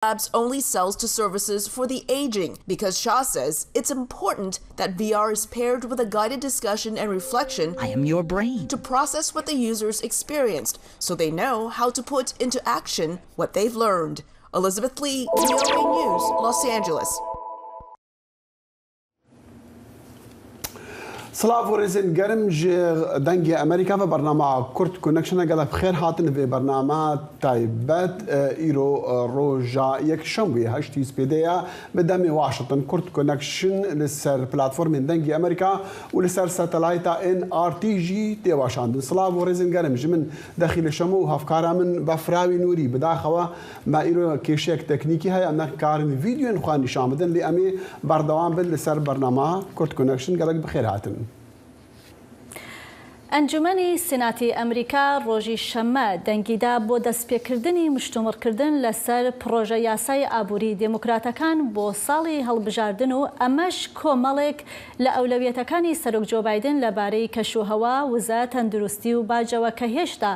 Labs only sells to services for the aging because Shah says it's important that VR is paired with a guided discussion and reflection. I am your brain. To process what the users experienced so they know how to put into action what they've learned. Elizabeth Lee, VOA News, Los Angeles. سلاف ورزن گرم جه دنگ امریکا و برنامه کرد کنکشن گله بخیر هاتن و برنامه تایبت ایرو روزا یک شنبه هشتی سپیدیا بدم واشنطن کرد کنکشن لسر پلتفرم دنگ امریکا و لسر ساتلايتا NRTG تی واشاندن سلاف ورزن گرم جمن داخل شمو هفکارا من بفراوی نوری بداخوا ما ایرو کیشک تکنیکی های امنا کارن ویدیو نخوان نشان بدن لی امی بردوام بل لسر برنامه کرد کنکشن گله بخیر هاتن. ئەنجومەنی سیناتی ئەمریکا ڕۆژی شەممە دەنگیدا بۆ دەستپێکردنی مشتومڕکردن لەسەر پرۆژە یاسای ئابووری دموکراتەکان بۆ ساڵی هەڵبژاردن و ئەمەش کۆمەڵێک لە ئەولەویەتەکانی سەرۆک جۆ بایدن لەبارەی کەشوهەوا وزە تەندروستی و باجەوە کە هێشتا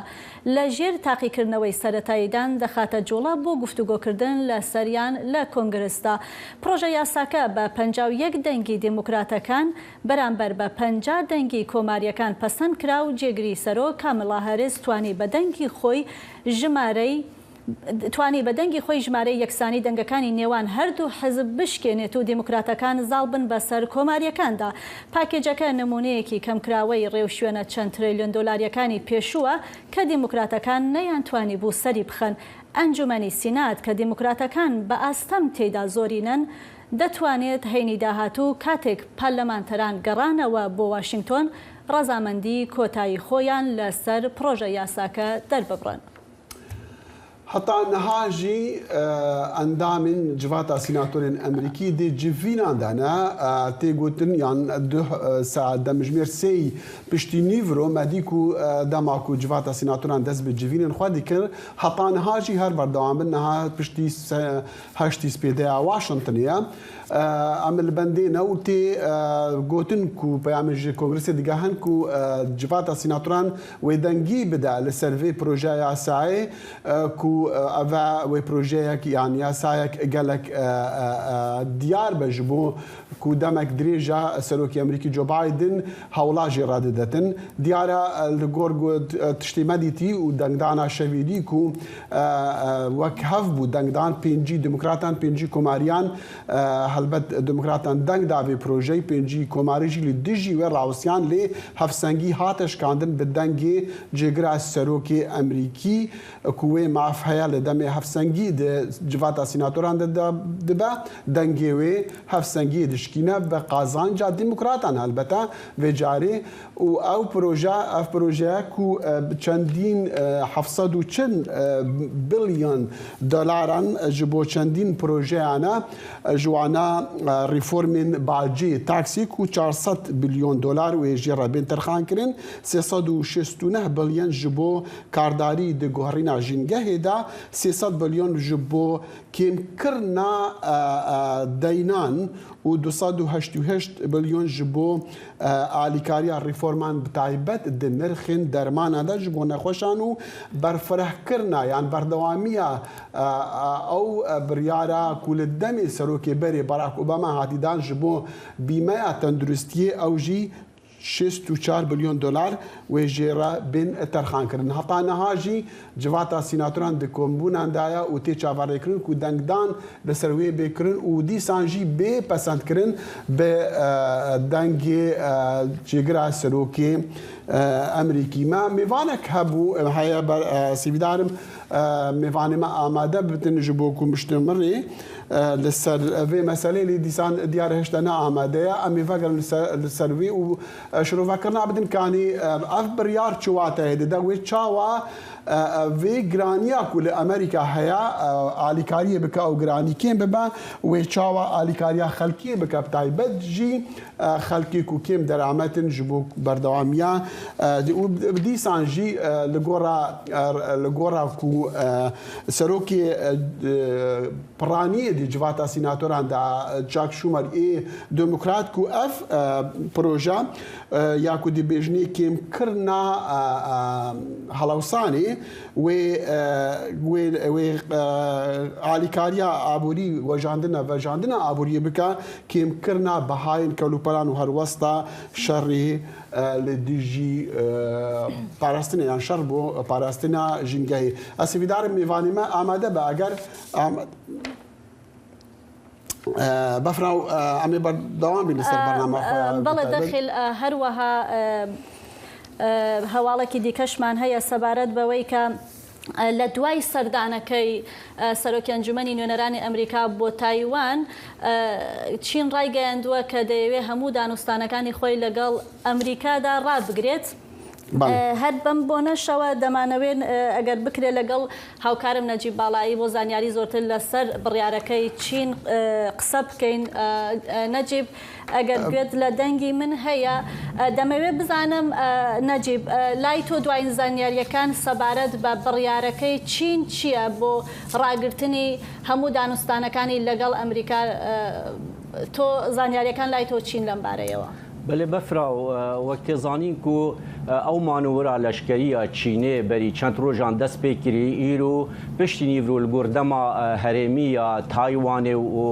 لە ژێر تاقیکردنەوەی سەرەتاییدان دەخاتە جوڵە بۆ گفتوگۆکردن لە سەریان لە کۆنگرستا. پرۆژە یاساکە بە 51 دەنگی دموکراتەکان بەرامبەر بە 50 دەنگی کۆماریەکان پەسەند کرا و جێگری سەرۆک کاملا هەریس توانی بە دەنگی خۆی ژمارەی یەکسانی دەنگەکانی نێوان هەردوو حزب بشکێنێت و دیموکراتەکان زاڵ بن بەسەر کۆماریەکاندا. پاکێجەکە نمونەیەکی کەمکراوەی ڕێوشوێنە چەند تریلیۆن دۆلاریەکانی پێشووە کە دیموکراتەکان نەیانتوانی بوو سەری بخەن. ئەنجومەنی سینات کە دیموکراتەکان بە ئاستەم تێیدا زۆرینەن دەتوانێت هەینی داهاتوو کاتێک پەرلەمانتەران گەڕانەوە بۆ واشنگتۆن ڕەزامەندی کۆتایی خۆیان لەسەر پرۆژە یاساکە دەرببڕن. حتى نهاجي اندامن جواتا سيناتورين امريكي دي جيفينا دانا تيغوتن يعني دو ساعه دمجمير سي بشتي نيفرو ماديكو دماكو جواتا سيناتوران دز بجيفين خدي كر حتى نهاجي هر بردوام بنها بشتي هاشتي سبيدا واشنطنيا عمل بندينا وتي غوتنكو بيعمل كونغرس ديغاهنكو جواتا سيناتوران ويدنجي بدا لسيرفي بروجي ياساي كو أفا وبروجيك يعني ياسايك قالك ديار بجبو كو دمك دريجة سلوكي أمريكي جو بايدن هولاجي راددتن ديارة الجورجو تشتمديتي ودنجدانا شفيدي كو وكهف بو دنجدان بينجي ديمقراطان بينجي كوماريان هلبت ديمقراطان دنجدا في بروجي بينجي كوماريجي لديجي وراوسيان لي هفسنجي هاتش كاندن بدنجي جيجرا سلوكي أمريكي كوي معف هيا لدمي هفسنجي د جواتا سيناتوران دبا دنجيوي هفسنجي دشكينا بقازانجا ديمقراطان البته وجاري او بروجا كو چندين 740 بليون دولاران جبو چندين بروجانا جوانا ريفورمين باجي تاكسي كو 400 بليون دولار ويجيرا بين ترخان كرين 369 بليون جبو كارداري دي غورينا جينجه دا 300 بليون جبو كيم كرنا دينان و 288 بليون جبو آلیکاریا ریفورمان بتایبەت دنرخین دەرمانەدا ji بۆ نەخۆشان و بەرفرەهکردنا یان بەردەوامیە ئەو بڕیارە کو لە دەمی سەرۆکێبەرێ باراک ئۆباما هاتیدان ji بۆ بیمەیە تەندروستیە ئەو ژی 64 بليون دولار وجيرا بين ترخان كرن هطا نهاجي جواتا سيناتوران دي كومبونان دايا و تي چاواري كرن كو دنگدان بسروي بكرن و دي سانجي بي پسند كرن ب دنگي جيگرا سروكي امريكي ما ميوانك هبو هيا سيفيدارم ميواني ما آماده بتن جبوكو مشتمري لسر في مسألة اللي ديسان ديار هشتنا آماده أمي فكر لسروي وشروع فكرنا بدن كاني أفبر يار شواته هذا ده ويتشاوا في جرانيا كل أمريكا هيا آلیکاریه بکا أو جراني كم ببا ويتشاوا آلیکاریا خلقية بكا بتاعي بدجي خلقي كو كم درامتن جبوك بردواميا بدي سانجي لغورا كو سروكي برانية دي جواتا سيناتوران دا جاك شومر ديمقراط كو اف بروجا ياكو دي بيجني كم كرنا هلاوساني و عالیکاریا ئابووری وەژاندنە ئابووری بکە کێمکردنا بەهای کەلوپەلان و هەروەستا شەڕی لە دیژی پاراستنە یان شەڕ بۆ پاراستنە ژینگەهی ئەسیویدارم میوانیمە ئامادە بە ئەگەر بەفراو ئەمێ بەردەوام بین لەسەر بەرنامە بەڵێ دەخیل هەروەها هەواڵێکی دیکەشمان هەیە سەبارەت بەوەی کە لە دوای سەردانەکەی سەرۆکی ئەنجومەنی نوێنەرانی ئەمریکا بۆ تایوان چین ڕایگەیاندووە کە دەیەوێت هەموو دانوستانەکانی خۆی لەگەڵ ئەمریکادا ڕابگرێت. هەر بەم بۆ نەشەوە دەمانەوێن ئەگەر بکرێت لەگەڵ هاوکارم نەجیب باڵایی بۆ زانیاری زۆرتر لەسەر بڕیارەکەی چین قسە بکەین. نەجیب ئەگەر گوێت لە دەنگی من هەیە دەمەوێت بزانم نەجیب لای تۆ دوایین زانیاریەکان سەبارەت بە بڕیارەکەی چین چییە بۆ ڕاگررتنی هەموو دانوستانەکانی لەگەڵ ئەمریکا تۆ زانیاریەکان لای تۆ چین لەم بارەیەوە؟ بەێ بەفرا وەک تێزانین و ئەو مانوەرە لەشکریە چینێ بەری چەند ڕۆژان دەست پێکری ئیر و پشتی نیڤرول گوردەما هەرێمیە تایوانێ و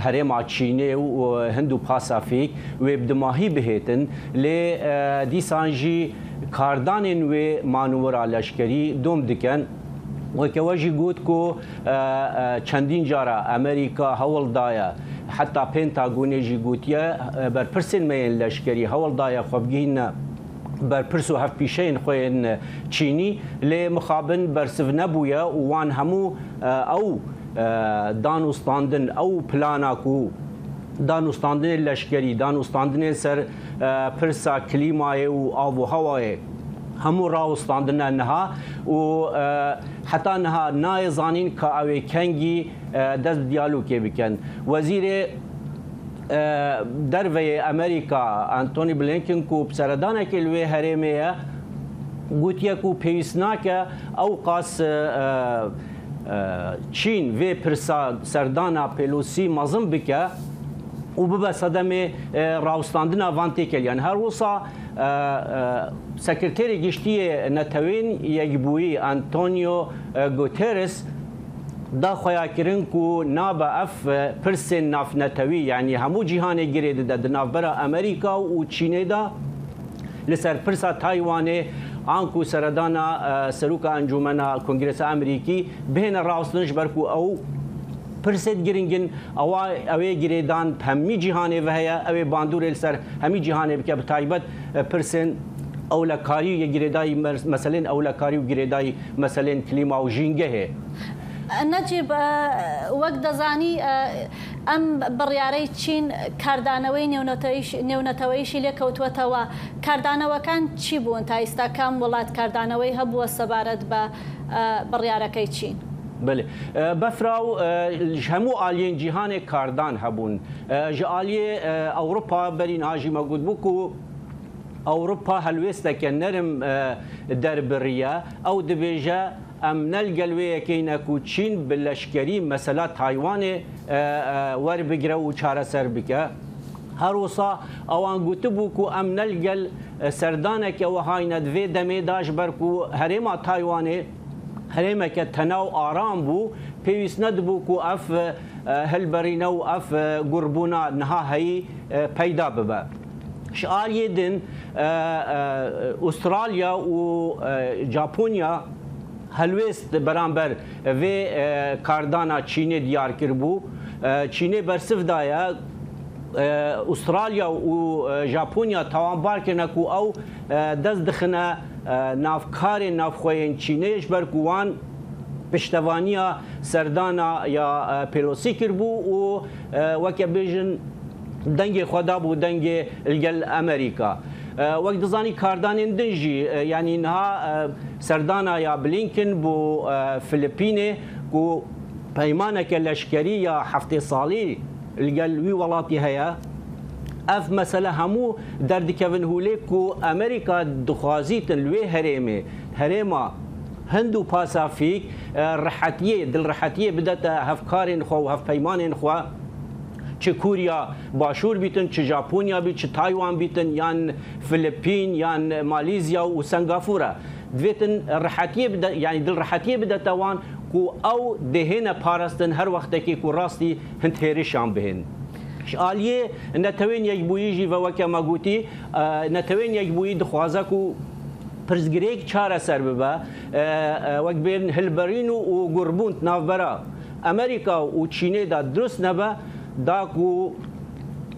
هەرێما چینێ و هەند و پاسافیک وێ بدماهی بهێتن لێ دیسانژی کاردانên wê manûwera leşkerî dom dikin weke jî got ku çendîn cara Amerîka hewl daye heta Pentagonê jî gotiye berpirsên me yên leşkerî hewl daye xwe bigihîne berpirs û hevpîşeyên xwe yên Çînî lê mixabin bersiv nebûye û wan hemû ew danûstandin ew plana ku danûstandinê leşkerî danûstandinê ser pirsa klîmayê û av û hewayê hemû rawistandine niha û heta niha nayê zanîn ka ew ê kengî dest bi diyalogê bikin. Wezîrê derveyê Amerîka Antony Blinken ku seredanekê li wê herêmê ye gotiye ku pêwîst nake ew qas Çîn vê pirsa serdana Pelosî mezin bike û bibe sedemê rawistandina van têkel yani her wisa sekreterê giştiyê netewên yekbûyî Antonio Guterres da xweya kirin ku nabe ev pirsên navnetewî yani hemû cîhanê girê dide di navbera Amerîka û Çînê da li ser pirsa Taywanê an ku seredana Serûka Encûmena Kongresa Amerîkî bihêne rawstin ji ber ku ew pirsên giringin ew ê girêdan hemî cîhanê ve heye ew ê bandorê li ser hemî cîhanê bike bi taybet pirsên ewlekarî yê girêdayî meselên ewlekarî û girêdayî meselên klîma û jîngehê. نەجیب وەک دەزانی ئەم بڕیارەی چین کاردانەوەی نێونەتەوەیشی لێکەوتوەتەوە کاردانەوەکان چی بوون تا ئێستا کام وڵات کاردانەوەی هەبووە سەبارەت بە بڕیارەکەی چین؟ بله بفراو هەموو ئالiyên cîhanê kardan hebûn ji aliyê Ewropa berîn hajî me got bû ku Ewropa helwêsteke nerim derbiriye ew dibêje em nelgel wê yekîne ku Çîn bi leşkerî mesela Taywanê werbigire û çareser bike her wisa ewan gotibû ku em nelgel serdaneke wehayne divê demê da ji ber ku herêma Taywanê herêmeke tenaw aram bû pêwîst nedibû ku ev hilberîne û ev gurbûna niha heyî peyda bibe. Ji aliyê din Avustralya û Japonya helwêst beramber vê kardana Çînê diyar kirbû. Çînê bersiv daye Avustralya û Japonya tawanbar kirine ku ew dest dixine navkarên navxweyên Çînê ji ber ku wan piştevaniya serdana ya Pelosî kirbû û weke bêjin dengê xwe dabû dengê gel Amerîka. Wek dizanî kardanên din jî yanî niha serdana ya Blinken bû Filipînê ku peymaneke leşkerî ya heftê salî li gel wî welatî heye ev mesele hemû derdikevin hûlê ku Amerîka dixwazîtin li wê herêmê herêma Hind û Pasafîk rihetiyê dilrihetiyê bidete hevkarên xwe û hevpeymanên xwe çi Kurya başûr bîtin çi Japonya bî çi Taywan bîtin yan Filipîn yan Malîzya û Singapûr e دوێتن ڕحەتیە ینی دڵڕەحەتیە بدەتەوان و ئەو دەهێنە پاراستن هەر وەختێکی و ڕاستی هەند هێرشان بهێن. ئالیێ نەتەوێن یەکبوویژی بەوەکە مەگوتی نەتەوێن یەکبووی دخوازەک و پرزگرێک چارەسەر ببە وەک بێن هەلبەرین و گوربوون ناوبەرە ئەمریکا و چینێدا دروست نەبە داک و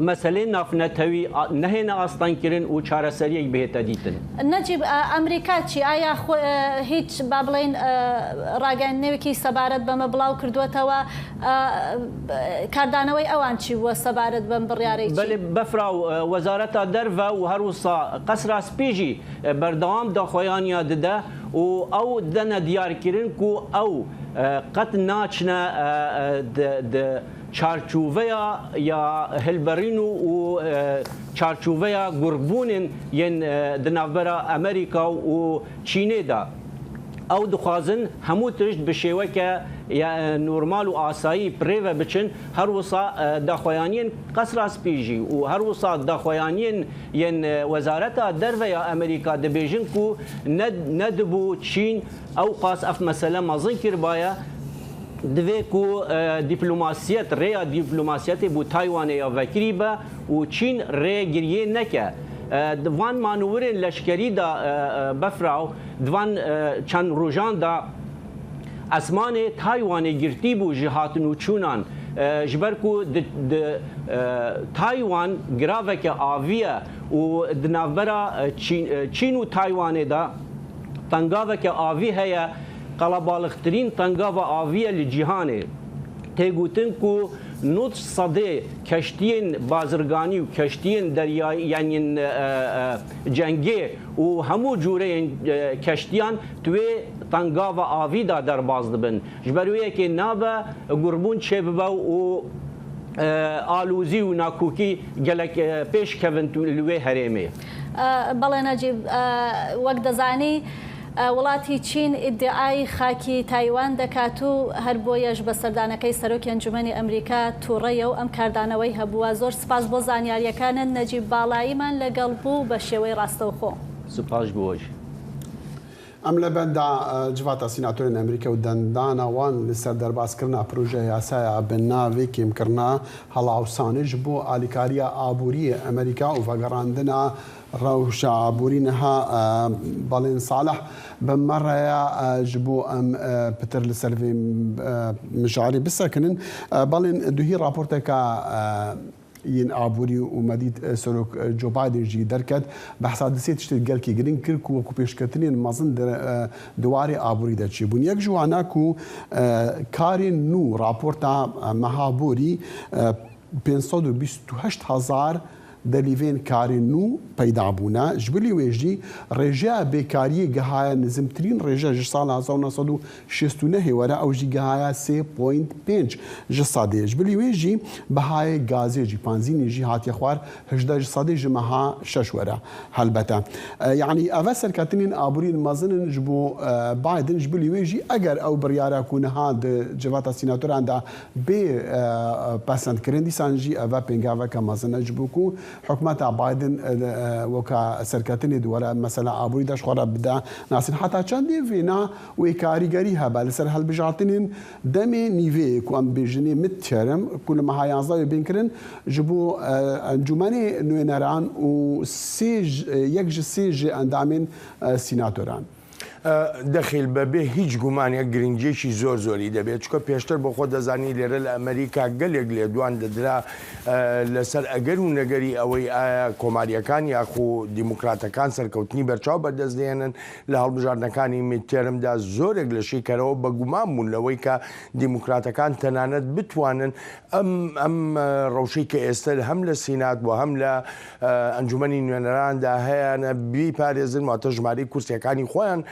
مەسلەی نافنەتەوی نەهێنە ئاستانکردن و چارەسەریەک بهێتە دیتن. نەجیب ئەمریکا چی ئایا هیچ با بڵێن ڕاگەیاندنەوەکی سەبارەت بەمە بڵاو کردوێتەوە کاردانەوەی ئەوان چی بووە سەبارەت بەم بڕیارەی بەفرا و وەزارەتە دەرڤە و هەروسا قەسرا سپێژی بەردەوام داخۆیانیا ددە و ئەو دەنە دیارکردن و ئەو قەت ناچنە چارچوڤەیە یا هەلبەرین و چارچوڤەیە گوربوونن یەن دناوبەرە ئەمریکا و چینێدا ئەو دخوازن هەموو تشت بە شێوەکە نورمال و ئاسایی پرێڤە بچن هەروسا داخۆیانیان قەسرا سپێژی و هەروسا داخۆیانیان یەن وەزارەتە دەرڤە یا ئەمریکا دەبێژن و نەدبوو چین ئەو قاس ئەف مەسەلە مەزن کردبایە دوێک و دیپلۆماسیەت ڕێیا دیپلۆماسیەتی بۆ تایوانێ یا ڤەکری بە و چین ڕێگریە نەکە. دوان مانورên leşkerî da befraw divan çend rojan da esmanê Taywanê girtî bû ji hatin û çûnan ji ber ku Taywan giraveke avî ye û di navbera Çîn û Taywanê da tengaveke avî heye qelebalixtirîn tengava avî ye li cîhanê têgotin ku نوت صدي كشتين بازرگاني و كشتين درياي يعني جنگي و همو جورين كشتيان توي تنگاوا آويدا در باز دبن جبرويه كي نابا قربون شببا و آلوزي و ناكوكي جلك پیش كفن لوي هريمي بەڵێ نەجیب وەک دەزانی وڵاتی چین ئیدعای خاکی تایوان دەکات و هەر بۆیەش بە سەردانەکەی سەرۆکی ئەنجومەنی ئەمریکا تووڕەیە و ئەم کاردانەوەی هەبووە. زۆر سپاس بۆ زانیاریەکانن نەجیب باڵاییمان لەگەڵ بوو بە شێوەی ڕاستەوخۆ. سوپاش بۆش. ئەم لە بەندا جواتە سیناتۆرین ئەمریکا و دەندانەوان لەسەر دەرباسکردنا پروژە یاسایە بناوی کێمکردنا هەڵاوسانش بۆ ئالیکاریە ئابووری ئەمریکا و ڤەگەڕاندنە ڕەوشە ئابوورینەها بەڵێن ساڵح بمەڕەیە ji بۆ ئەم پتر لەسەر مژاری بسەکنن بەڵێن دوهی راپۆرتێکە ین ئابووری و مەدید سەرۆک جۆ بایدنژی دەرکەت بەحسا دەسێت شتێک گەلکی گرنگ کرد و وەکو پێشکەوتنێن مەزن دووارێ ئابووری دەچی بوون یەک جواناک و کارێن نو راپۆرتا مەهابووری 528,000 دەلیڤێن کارێن نو پەیدابوونە ji bilî wê jî rêjeya bêkariyê gihaya nizmtirîn rêje ji sala 1969 were ew jî gihaya 3.5 ji sadê ji bilî wê jî bihayê gazê jî panzînê jî hatiye xwar 18 ji sadê ji meha 6 were helbete yanî ev serketinên aborîn mezinin ji bo Biden ji bilî wê jî eger ew biryara ku niha di civata sînatoran da bê pesendkirin dîsan jî ev pêngaveke mezin ji bo ku حکومت بایدن وکا سرکتنی دوره مثلا آبوری داشت خورا بده ناسین حتی چندی وینا و کاریگری ها بله سر هل بجاتنین دمی نیوه کو ام بیجنی متشرم کل ما هیانزا بین کرن جبو انجمنی نوینران و یک سیج اندامین سیناتوران دەخیل بەبێ هیچ گومانێک گرنگجێکی زۆر زۆری دەبێت چکە پێشتر بۆ خۆ دەزانی لێرە لە ئەمریکا گەلێک لێدوان دەدرا لەسەر ئەگەر و نەگەری ئەوەی ئایا کۆماریەکان یاخو دیموکراتەکان سەرکەوتنی بەرچاو بەدەستدێنن لە هەڵبژاردنەکانی میدتێرمدا زۆرێک لە شیکەرەوە بە گومان بوون لەوەی کە دیموکراتەکان تەنانەت بتوانن ئەم ڕەوشەی کە ئێستا هەم لە سینات بۆ هەم لە ئەنجومەنی نوێنەراندا هەیەە بیپارێزن واتە ژمارەی کورسیەکانی خۆیان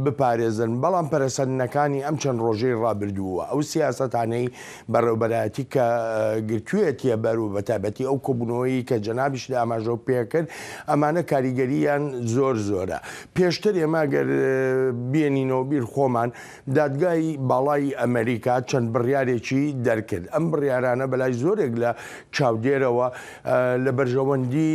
بپارێزن بەڵام پەرەسەندنەکانی ئەم چەند ڕۆژەی ڕابردووە ئەو سیاسەتانەی بەڕێوەبەرایەتی کە گرتوویەتیە بەر و بەتابەتی ئەو کۆبوونەوەی کە جەنابیش ئاماژە پێکرد ئەمانە کاریگەریان زۆر زۆرە پێشتر ئێماگەر بێنینەوە بیر خۆمان دادگای باڵای ئەمریکا چەند بڕیارێکی دەرکرد ئەم بڕیارانە بەلای زۆرێک لە چاودێرەوە لە بەرژەوەندی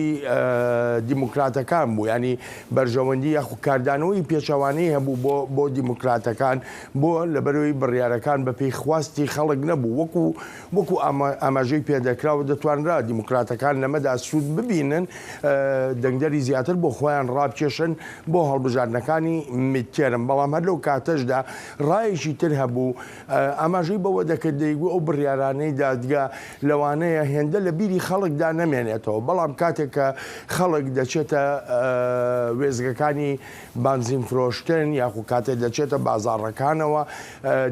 دیموکراتەکان بوو ینی بەرژەوەندی یاخو کاردانەوەی پێچەوە لەوانەیە هەبوو بۆ دیموکراتەکان بۆ لەبەرەوەی بڕیارەکان بە پێیخواستی خەڵک نەبوو وەکو ئاماژەی پێدەکرا و دەتوانرا دیموکراتەکان لەمەدا سوود ببینن دەنگدەری زیاتر بۆ خۆیان ڕابکێشن بۆ هەڵبژاردنەکانی میدتێرم بەڵام هەر لەو کاتەشدا ڕایشی تر هەبوو ئاماژەی بەوە دەکرد دەیگو ئەو بڕیارانەی دادگا لەوانەیە هێندە لە بیری خەڵکدا نەمێنێتەوە بەڵام کاتێک کە خەڵک دەچێتە وێزگەکانی بانزین فرۆشتن یاخو کاتێک دەچێتە بازاڕەکانەوە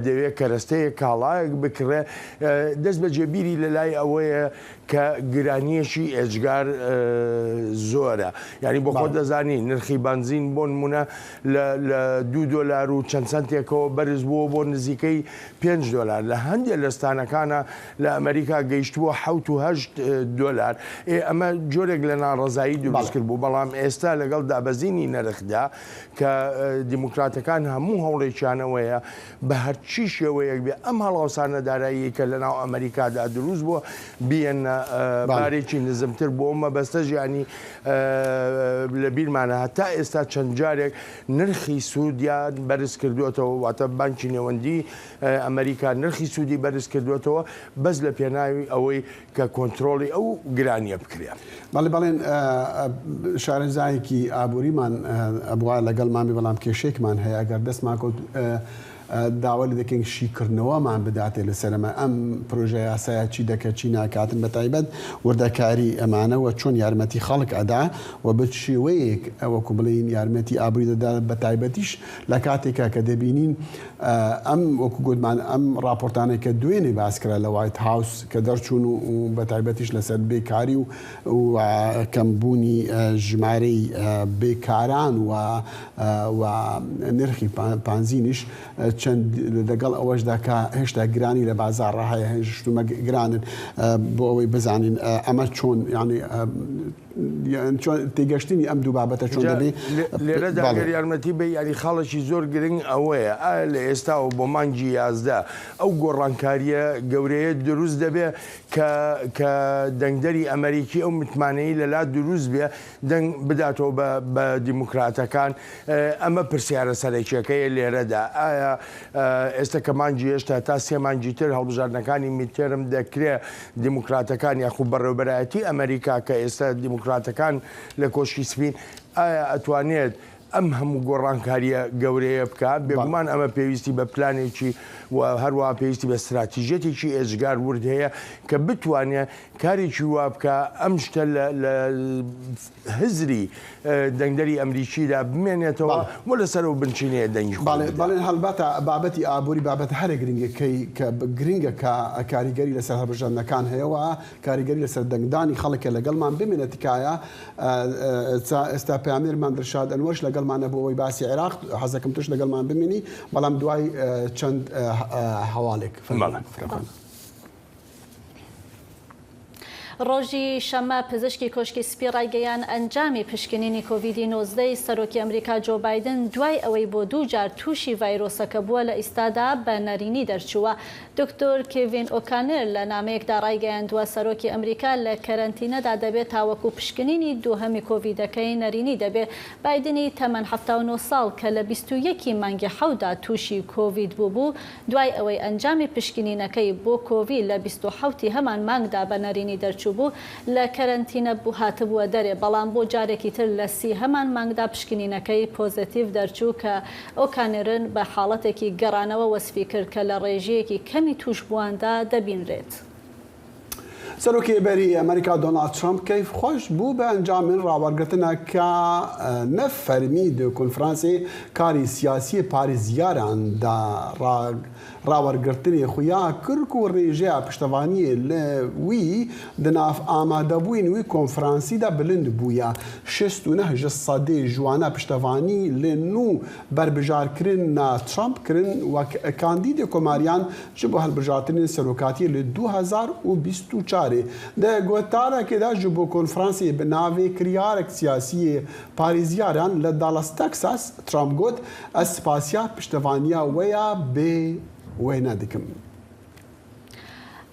دەوێت کەرەستەیە کاڵایەک بکرێ دەست بە جێبیری لە لای ئەوەیە کە گرانیەشی ئێجگار زۆرە یعنی بۆ خۆ دەزانی نرخی بانزین بۆ نمونە لە $2 و چەند سنتێکەوە بەرز بووە بۆ نزیکەی $5 لە هەندێک لە ستانەکانە لە ئەمریکا گەیشتووە $7 ئەمە جۆرێک لە ناڕەزایی دروست کرد بوو بەڵام ئێستا لەگەڵ دابەزینی نرخدا کە دیموکراتەکان هەموو هەوڵێکیانەوەیە بە هەرچی شێوەیەک بێ ئەم هەڵاوسانە دارایی کە لەناو ئەمریکادا دروست بووە بیەنە بارێکی نزمتر بۆ مەبەستە ژیانی لە بیرمانە هەتا ئێستا چەند جارێک نرخی سوودیان بەرز کردوێتەوە واتە بانکی نێوەندی ئەمریکا نرخی سوودی بەرز کردوێتەوە بەس لە پێناوی ئەوەی کە کۆنتترۆلی ئەو گرانیە بکرێ. بەڵێن شارەزایەکی ئابووریمان ئەبووە لەگەڵمامی بەڵام کێشێکمان هەیە ئەگەر دەستمان کەوت داوا لە دەکەین شیکردنەوەمان بداتێ لەسەرمە ئەم پرۆژە یاسایە چی دەکە چی ناکاتن بە تایبەت وردەکاری ئەمانەوە چۆن یارمەتی خەڵک ئەدا و بە شێوەیەک ئەوەکو بڵین یارمەتی ئابووری دەدا بە تایبەتیش لە کاتێکە کە دەبینین ئەم وەکو گوتمان ئەم راپۆرتانێک کە دوێنێ باسکرا لە وایت هاوس کە دەرچوون و بە تایبەتیش لەسەر بێکاری و کەمبوونی ژمارەی بێکاران و نرخی پانزینیش چەند لەگەڵ ئەوەشدا کە هێشتا گرانی لە بازاڕ هەیە هێشتومە گرانن بۆ ئەوەی بزانین ئەمە چۆن ینی تێگەشتنی ئەم دوو بابەتە چۆن دەبێ لێرەدا یارمەتی بە یاری خاڵکی زۆر گرنگ ئەوەیە لە ئێستا و بۆ مانگی 11 ئەو گۆڕانکاریە گەورەیە دروست دەبێ کە دەنگدەری ئەمریکی ئەو متمانەی لەلا دروست بێ دەنگ بداتەوە بە دیموکراتەکان ئەمە پرسیارە سەرەکیەکەی لێرەدا ئایا ئێستا کە مانگی هێشتا تا سێ مانگی تر هەڵبژاردنەکانی میدتێرم دەکرێت دیموکراتەکان یاخو بەڕێوەبەرایەتی ئەمریکا کە ئێستا دیموکراتەکان لە کۆشکی سپین ئایا ئەتوانێت ئەم هەموو گۆڕانکاریە گەورەیە بکات بێگومان ئەمە پێویستی بە پلانێکی و هەروەها پێویستی بە استراتیژێتێکی ئێجگار ورد هەیە کە بتوانێت کارێکی وا بکە ئەم شتە لە هزری دەنگدەری ئەمریکیدا بمێنێتەوە و لەسەرەوە بنچینەیە دەنگی بەڵێن هەڵبەتە بابەتی ئابووری بابەت هەرە گرنگەکەی کە گرنگە کە کاریگەری لەسەر هەڵبژاردنەکان هەیەەوە کاریگەری لەسەر دەنگدانی خەڵکە لەگەڵمان بمێنێت تکایە ئێستا پامێرمان دڵشاد ئەنوەر لەگەڵمانە بۆ ئەوەی باسی عێراق حەزەکەم توش لەگەڵمان بمێنی بەڵام دوای چەند هەواڵێک ڕۆژی شەمە پزیشکی کۆشکی سپی ڕایگەیان ئەنجامی پشکنینی کۆڤیدی-19 سەرۆکی ئەمریکا جۆ بایدن دوای ئەوەی بۆ 2 جار تووشی ڤایرۆسەکە بووە لە ئیستادا بە نەرینی دەرچووە. دکتۆر کێڤین ئۆکانر لە نامەیەکدا ڕایگەیاندووە سەرۆکی ئەمریکا لە کەرەنتینەدا دەبێت تاوەکو پشکنینی دووهەمی کۆڤیدەکەی نەرینی دەبێت. بایدنی تەمەن 79 ساڵ کە لە 21 مانگی حەودا تووشی کۆڤید بوو دوای ئەوەی ئەنجامی پشکنینەکەی بۆ کۆڤید لە 27 هەمان مانگدا بە نەرینی دەرچوو بوو لە کەرەنتینە هاتبووە دەرێ بەڵام بۆ جارێکی تر لە 30 هەمان مانگدا پشکنینەکەی پۆزیتیڤ دەرچوو کە ئۆکانرن بە حاڵەتێکی گەڕانەوە وەسفی کرد کە لە ڕێژەیەکی کەمی توشبوواندا دەبینرێت. سەرۆکی بەری ئەمریکا دۆنالد ترامپ کەیف خۆش بوو بە ئەنجامن ڕاوەرگرتنە کە نەفەرمی دو کۆنفرانسێ کاری سیاسی پارێزیاراندا ڕاوەرگرتنی خویا کرد و ڕێژەیە پشتەوانیە لە وی دناف ئامادەبووین وی کۆنفرانسیدا بلند بووە 69% جوانە پشتەوانی لە نو بربژارکردن ترامپ کردن و کاندیدی کۆماریان ji بۆ هەڵبژارتنی سەرۆکاتی لە 2024 دە گوتارێکدا ji بۆ کۆنفرانسی bi navê kiryarek siyasiyê parêziyaran li Dallas Texas Trump got ez spasiya piştevaniya we ya bê wê nedikim.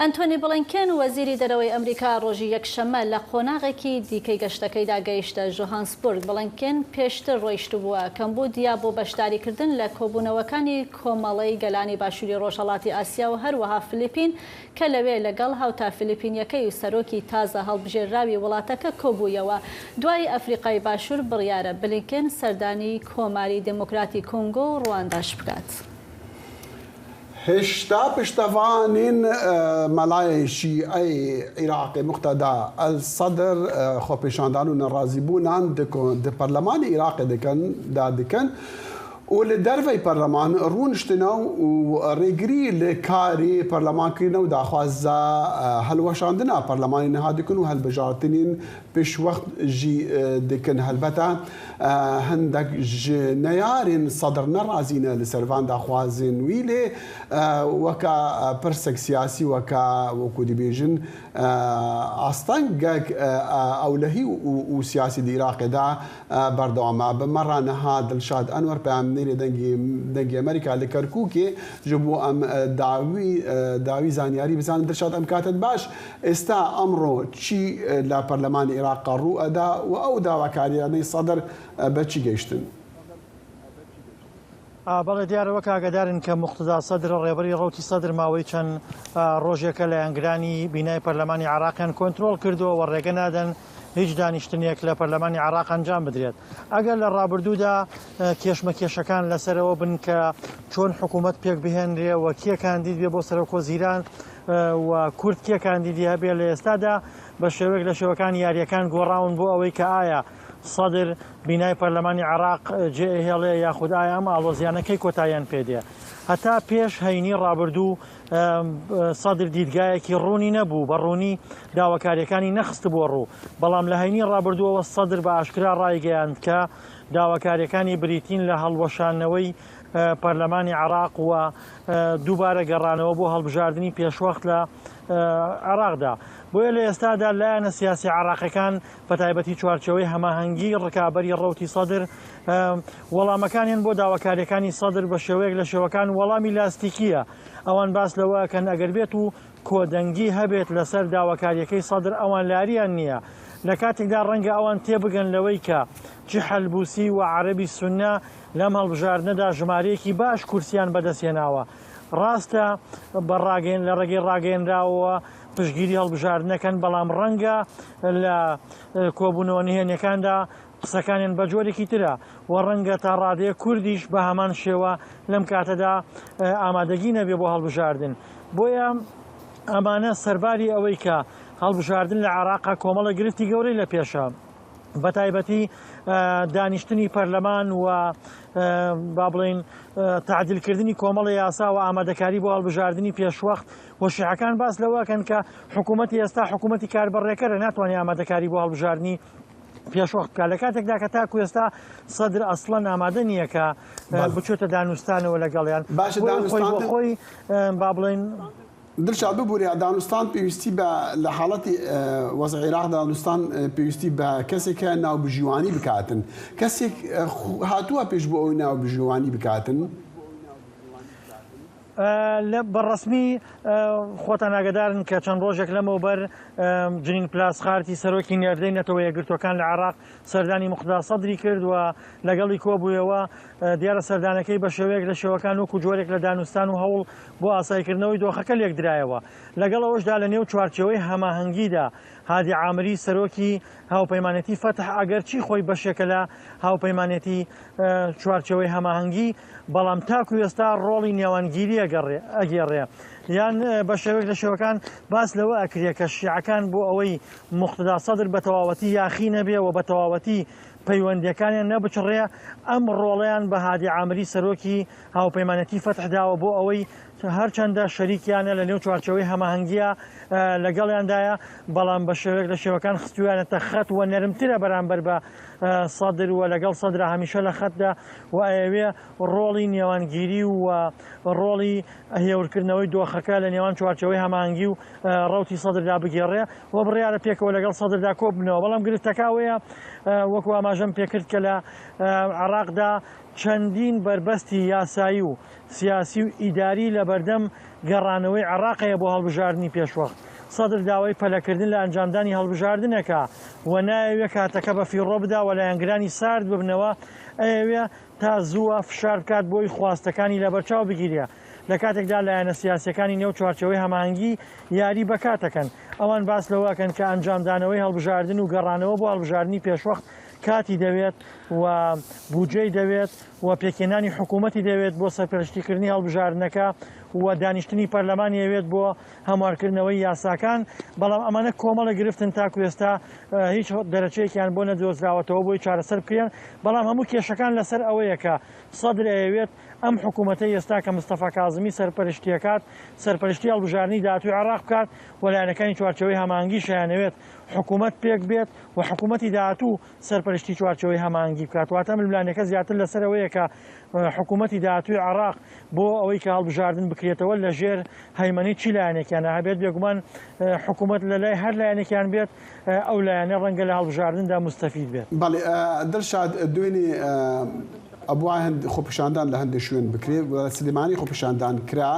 ئەنتۆنی بڵینکێن وەزیری دەرەوەی ئەمریکا ڕۆژی یەکشەممە لە قۆناغێکی دیکەی گەشتەکەیدا گەیشتە ژۆهانسبورگ. بڵینکێن پێشتر ڕۆیشتبووە کەمبودیا بۆ بەشداریکردن لە کۆبوونەوەکانی کۆمەڵەی گەلانی باشووری ڕۆژهەڵاتی ئاسیا و هەروەها فلیپین کە لەوێ لەگەڵ هاوتا فلیپینیەکەی و سەرۆکی تازە هەڵبژێراوی وڵاتەکە کۆبوویەوە. دوای ئەفریقای باشوور بڕیارە بلینکێن سەردانی کۆماری دموکراتی کۆنگۆ و ڕوانداش بکات. هشتا پشتوانین ملای شیعی عراق مقتدا الصدر خوپیشاندان و نرازی بونان د پارلمان عراق دکن و لدروی پارلمان رونشتنا و ریگری لکاری پارلمان کرنا و داخوازا هلوشاندنا پارلمان نهاد کن و هلبجارتنین پیش وقت جی دکن هلبتا هندک نیارین صدر نرازین لسروان داخوازین ویلی وکا پرسک سیاسی وکو دیبیجن آستانگک اولهی و سیاسی دی عراق دا بردوامه بمرانها دلشاد انور پیام نيري دنگي امريكا لكركوكي جبو ام داوي زانياري بزان درشات ام كاتب باش استا امرو تشي لا برلمان العراق قرو ادا او داوا كارياني صدر بچي گيشتن بەڵێ دیارەوە کاگەدارن کە مقتدا سەدر ڕێبەری ڕەوتی سەدر ماوەی چەند ڕۆژێکە لە ئەنگرانی بینای پەرلەمانی عراقیان کۆنتترۆل کردووە و ڕێگە نادەن هیچ دانیشتنیەک لە پەرلەمانی عراق ئەنجام بدرێت. ئەگەر لە ڕابردوودا کێشمەکێشەکان لەسەرەوە بن کە چۆن حکوومەت پێک بهێنرێ و کێ کاندید بێ بۆ سەرۆکۆزیران و کورد کێ کاندیدی هەبێ لە ئێستادا بە شێوەیەک لە شێوەکانی یاریەکان گۆڕاون بۆ ئەوەی کە ئایا صدر بینای پەرلەمانی عراق جێهێڵێ یاخود ئایا ئەم ئاڵۆزیانەکەی کۆتاییان پێدێ. هەتا پێش هەینی ڕابردوو صدر دیدگایەکی ڕوونی نەبوو بە ڕوونی داواکاریەکانی نەخست بۆ ڕوو، بەڵام لە هەینی ڕابردووەوە صدر بە ئاشکرا ڕایگەیاند کە داواکاریەکانی بریتین لە هەڵوەشانەوەی پەرلەمانی عراق و دووبارە گەڕانەوە بۆ هەڵبژاردننی پێشوەخت لە عراقدا. بۆیە لە ئێستادا لایەنە سیاسی عراقیەکان بە تایبەتی چوارچەوەی هەماهەنگی ڕکابەری ڕەوتی سەدر وەڵامەکانیان بۆ داواکاریەکانی سەدر بە شێوەیەک لە شێوەکان وەڵامی لاستیکیە. ئەوان باس لەوەکەن ئەگەر بێت و کۆدەنگی هەبێت لەسەر داواکاریەکەی سەدر ئەوان لاریان نییە. لە کاتێکدا ڕەنگە ئەوان تێبگەن لەوەی کە جحەلبوسی و عەرەبی سوننا لەم هەڵبژاردنەدا ژمارەیەکی باش کورسیان بەدەستهێناوە. ڕاستە لە ڕێگەی ڕاگەیەنراوە پشگیری هەڵبژاردنەکەن، بەڵام ڕەنگە لە کۆبوونەوە نهێنیەکاندا قسەکانیان بە جۆرێکی ترە و ڕەنگە تا ڕادەیە کوردیش بە هەمان شێوە لەم کاتەدا ئامادەگی نەبێ بۆ هەڵبژاردن. بۆیە ئەمانە سەرباری ئەوەی کە هەڵبژاردن لە عراقا کۆمەڵە گرفتی گەورەی لە پێشە، بە تایبەتی دانیشتنی پەرلەمان و با بڵێن تعدیلکردنی کۆمەڵی یاسا و ئامادەکاری بۆ هەڵبژاردننی پێشوەخت و شیعەکان باس لەوەکەن کە حکوومەتی ئێستا حکوومەتی کاربڕێکەرە ناتوانێت ئامادەکاری بۆ هەڵبژاردننی پێشوەخت بکات. لە کاتێکدا کە تاکو ئێستا سەدر ئەسڵەن ئامادە نییە کە بچۆتە دانوستانەوە لەگەڵیان خۆی با بڵێن دلشاد ببووری دانوستان پێویستی بە لە حاڵەتی وەزع عێراق دانوستان پێویستی بە کەسێکە ناوبژیوانی بکاتن. کەسێک هاتووە پێش بۆ ئەوی ناوبژیوانی بکاتن؟ بەڕسمی خۆتان ئاگدارن کە چەند ڕۆژێک لەمەوبەر جنین پلاس خارتی سەرۆکی نێردەی نەتەوە یەکگرتوەکان لە عراق سەردانی مقتدا سەدری کرد و لەگەڵی کۆبوویەوە دیارە سەردانەکەی بە شێوەیەک لە شێوەکان وەکو جۆرێک لە دانوستان و هەوڵ بۆ ئاسایکردنەوەی دۆخەکە لێک درایەوە. لەگەڵ ئەوەشدا لە نێو چوارچەوەی هەماهەنگیدا هادی عامری سەرۆکی هاوپەیمانەتی فەتح ئەگەرچی خۆی بەشێکە لە هاوپەیمانەتی چوارچەوەی هەماهەنگی، بەڵام تاکو ئێستا ڕۆڵی نێوانگیری ئەگێڕێ یان بە شێوەیەک لە شێوەکان باس لەوە ئەکرێ کە شیعەکان بۆ ئەوەی مقتدا سەدر بە تەواوەتی یاخی نەبێ و بە تەواوەتی پەیوەندیەکانیان نەبچڕێ ئەم ڕۆڵەیان بە هادی عامری سەرۆکی هاوپەیمانەتی فەتحداوە بۆ ئەوەی هەرچەندە شەریکیانە لە نێو چوارچەوەی هەماهەنگیە لەگەڵیاندایە، بەڵام بە شێوەیەک لە شێوەکان خستویانەتە خەت و نەرمترە بەرامبەر بە سەدر و لەگەڵ سەدرا هەمیشە لە خەتدا و ئەوێ ڕۆڵی نێوانگیری و ڕۆڵی هێورکردنەوەی دۆخەکە لە نێوان چوارچەوەی هەماهەنگی و ڕەوتی سەدردا بگێڕێ و بڕیارە پێکەوە لەگەڵ سەدردا کۆ بنەوە. بەڵام گرفتەکە ئەوەیە وەکو ئاماژەم پێکرد کە لە عراقدا چەندین بربەستی یاسایی و سیاسی و ئیداری لە بەردەم گەڕانەوەی عێراقەیە بۆ هەڵبژاردننی پێشوەخت. سەدر داوای پەلەکردن لە ئەنجامدانی هەڵبژاردنەکە و نایەوێت کاتەکە بە فیڕۆ بدا و لایەنگرانی سارد ببنەوە، ئەوێ تا زووە فشار بکات بۆی خواستەکانی لە بەرچاو بگیرە. لە کاتێکدا لایەنە سیاسەکانی نێو چوارچەوەی هەماهەنگی یاری بەکاتەکەن. ئەوان باس لەوەکەن کە ئەنجامدانەوەی هەڵبژاردن و گەڕانەوە بۆ هەڵبژاردننی پێشوەخت کاتی دەوێت و بودجەی دەوێت و پێکێنانی حکوومەتی دەوێت بۆ سەرپەرشتیکردنی هەڵبژاردنەکە و دانیشتنی پەرلەمانی ئەوێت بۆ هەموارکردنەوەی یاساکان. بەڵام ئەمانە کۆمەڵە گرفتن تاکو ئێستا هیچ دەرەچەیەکیان بۆ نەدۆزراوەتەوە بۆی چارەسەر بکرێن. بەڵام هەموو کێشەکان لەسەر ئەوەیە کە سەدر ئەوێت ئەم حکوومەتەی ئێستا کە مستەفا کاظمی سەرپەرشتیەکات سەرپەرشتی هەڵبژاردننی داهاتووی عێراق بکات و لایەنەکانی چوارچەوەی هەماهەنگی شایانەوێت حکوومەت پێک بێت و حکوومەتی داهاتوو سەرپەرشتی چوارچەوەی هەماهەنگی بکات. واتە ململانەکە زیاتر لەسەرەوەیە کە حکوومەتی داهاتووی عێراق بۆ ئەوەی کە هەڵبژاردن بکرێتەوە لە ژێر هەیمەنی چی لایەنێکیانە هەبێت بێگومان حکوومەت لە لای هەر لایەنێکیان بێت ئەو لایەنە ڕەنگە لە هەڵبژاردندا مستەفید بێت. بەڵێ دڵشاد دوێنێ ئەبووە خۆپیشاندان لە هەندێک شوێن بکرێت سلێمانی خۆپیشاندان کرا،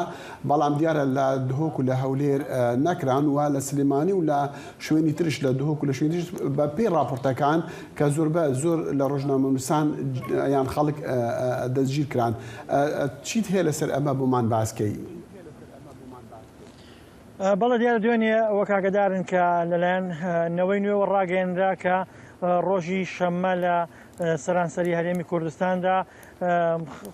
بەڵام دیارە لە دهۆک و لە هەولێر نەکران و لە سلێمانی و لە شوێنی ترش لە دهۆک و لە شوێنی بە پێی راپۆرتەکان کە زۆر لە ڕۆژنامەنووسان یان خەڵک دەستگیر کران. چیت هەیە لەسەر ئەمە بۆمان باسکەی؟ بەڵێ دیارە دوێنێ وە کاگەدارن کە لەلایەن نەوەی نوێوە ڕاگەیەنرا کە ڕۆژی شەممە لە سەرانسەری هەرێمی کوردستاندا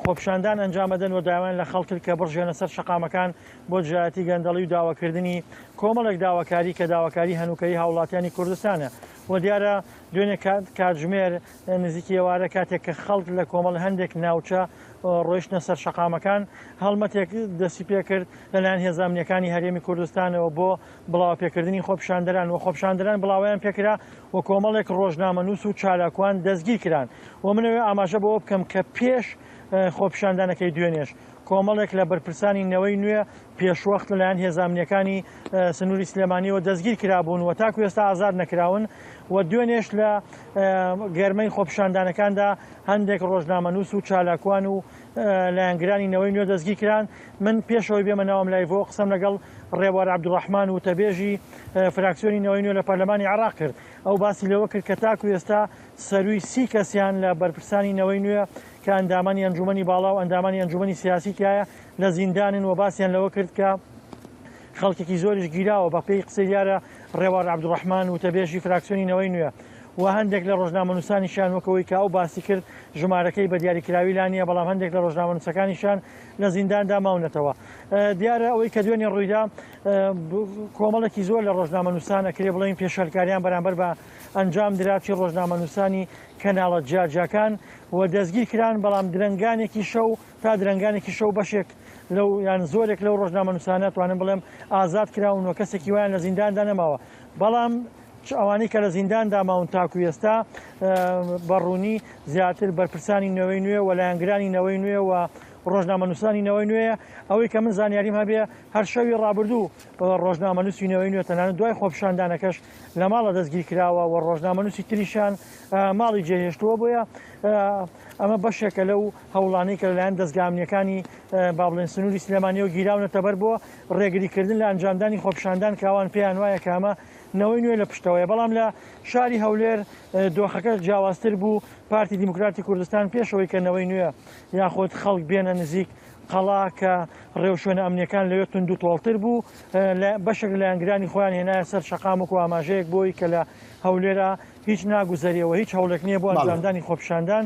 خۆپیشاندان ئەنجامەدەن و داوایان لە خەڵک کە بڕژێنە سەر شەقامەکان بۆ جایەتی گەندەڵی و داواکردنی کۆمەڵێک داواکاری کە داواکاری هەنووکەی هاوڵاتیانی کوردستانە. و دیارە دوێنێ کاتژمێر نزیکی ئێوارە کاتێک کە خەڵک لە کۆمەڵ هەندێک ناوچە ڕۆیشتە سەر شەقامەکان هەڵمەتێک دەستی پێ کرد لەلایەن هێزانامنیەکانی هەرێمی کوردستانەوە بۆ بڵاو پێکردنی خۆپیشاندەران و خۆپیشاندەران بڵاویان پێکرا و کۆمەڵێک ڕۆژنامەنووس و چالاکوان دەستگیر کران. و منەوێ ئاماژە بەوە بکەم کە پێش خۆپیشاندانەکەی دوێنێش کۆمەڵێک لە بەرپرسانی نەوەی نوێ پێشوەخت لەلایەن هێزانامنیەکانی سنووری سلێمانیەوە دەستگیر کرابوون و تاکو ئێستا ئازار نەکراون. و دوێنێش لە گەرمەی خۆپیشاندانەکاندا هەندێک ڕۆژنامەنووس و چالاکوان و لایەنگرانی نەوەی نوێ دەستگیر کران. من پێشەوەی بێمە ناوم لایڤەوە قسەم لەگەڵ ڕێوار عەبدوڕەحمان و تەبێژی فراکسیۆنی نەوەی نوێ لە پەرلەمانی عێراق کرد. ئەو باسی لەوە کرد کە تاکو ئێستا سەرووی 30 کەسیان لە بەرپرسانی نەوەی نوێ کە ئەندامانی ئەنجومەنی باڵا و ئەندامانی ئەنجومەنی سیاسی تایە لە زیندانن و باسییان لەوە کرد کە خەڵکێکی زۆریش گیراوە بە پێی قسەی دیارە ڕێوار عەبدوڕەحمان و تەبێژی فراکسیۆنی نەوەی نوێ و هەندێک لە ڕۆژنامەنووسانیشان وەکەوەی کە ئەو باسی کرد ژمارەکەی بە دیاریکراوی لانیە، بەڵام هەندێک لە ڕۆژنامەنووسەکانیشان لە زینداندا ماونەتەوە. دیارە ئەوەی کە دوێنێ ڕوویدا کۆمەڵێکی زۆر لە ڕۆژنامەنووسان ئەکرێ بڵێن پێشەرکاریان بەرامبەر بە ئەنجام دراچی ڕۆژنامەنووسانی کەناڵە جیاجاکان و دەستگیر کران، بەڵام درنگانێکی شەو تا درنگانێکی شەو بەشێک لەو یان زۆرێک لەو ڕۆژنامەنووسانە توانم بڵێم ئازاد کراون و کەسێکی وایان لە زینداندا نەماوە. بەڵام ئەوانەی کە لە زینداندا ماون تاکو ئێستا بەڕوونی زیاتر بەرپرسانی نەوەی نوێ و لایەنگرانی نەوەی نوێ و ڕۆژنامەنووسانی نەوەی نوێ. ئەوەی کە من زانیاریم هەبێ هەر شەوی ڕابردوو ڕۆژنامەنووسی نەوەی نوێ تەنانەت دوای خۆپیشاندانەکەش لە ماڵە دەستگیر کراوە و ڕۆژنامەنووسی تریشان ماڵی جێهێشتووە. بۆیە ئەمە بەشێکە لەو هەوڵانەی کە لەلایەن دەستگامنیەکانی با بڵێن سنووری سلێمانیەوە گیراونەتە بەر بۆ ڕێگریکردن لە ئەنجامدانی خۆپیشاندان کاوان پێیان وایە کە ئەمە نەوەی نوێ لە پشتەوەیە. بەڵام لە شاری هەولێر دۆخەکە جیاوازتر بوو. پارتی دیموکراتی کوردستان پێشەوەی کە نەوەی نوێ یاخۆت خەڵک بێنە نزیک قەڵا کە ڕێوشوێنە ئەمنیەکان لەوێ تونند و تۆڵتر بوو، بەشێک لە لایەنگرانی خۆیان هێنایە سەر شەقامک و ئاماژەیەک بۆی کە لە هەولێرە هیچ ناگوزەریەوە هیچ هەوڵێک نییە بۆ ئەنجامدانی خۆپیشاندان،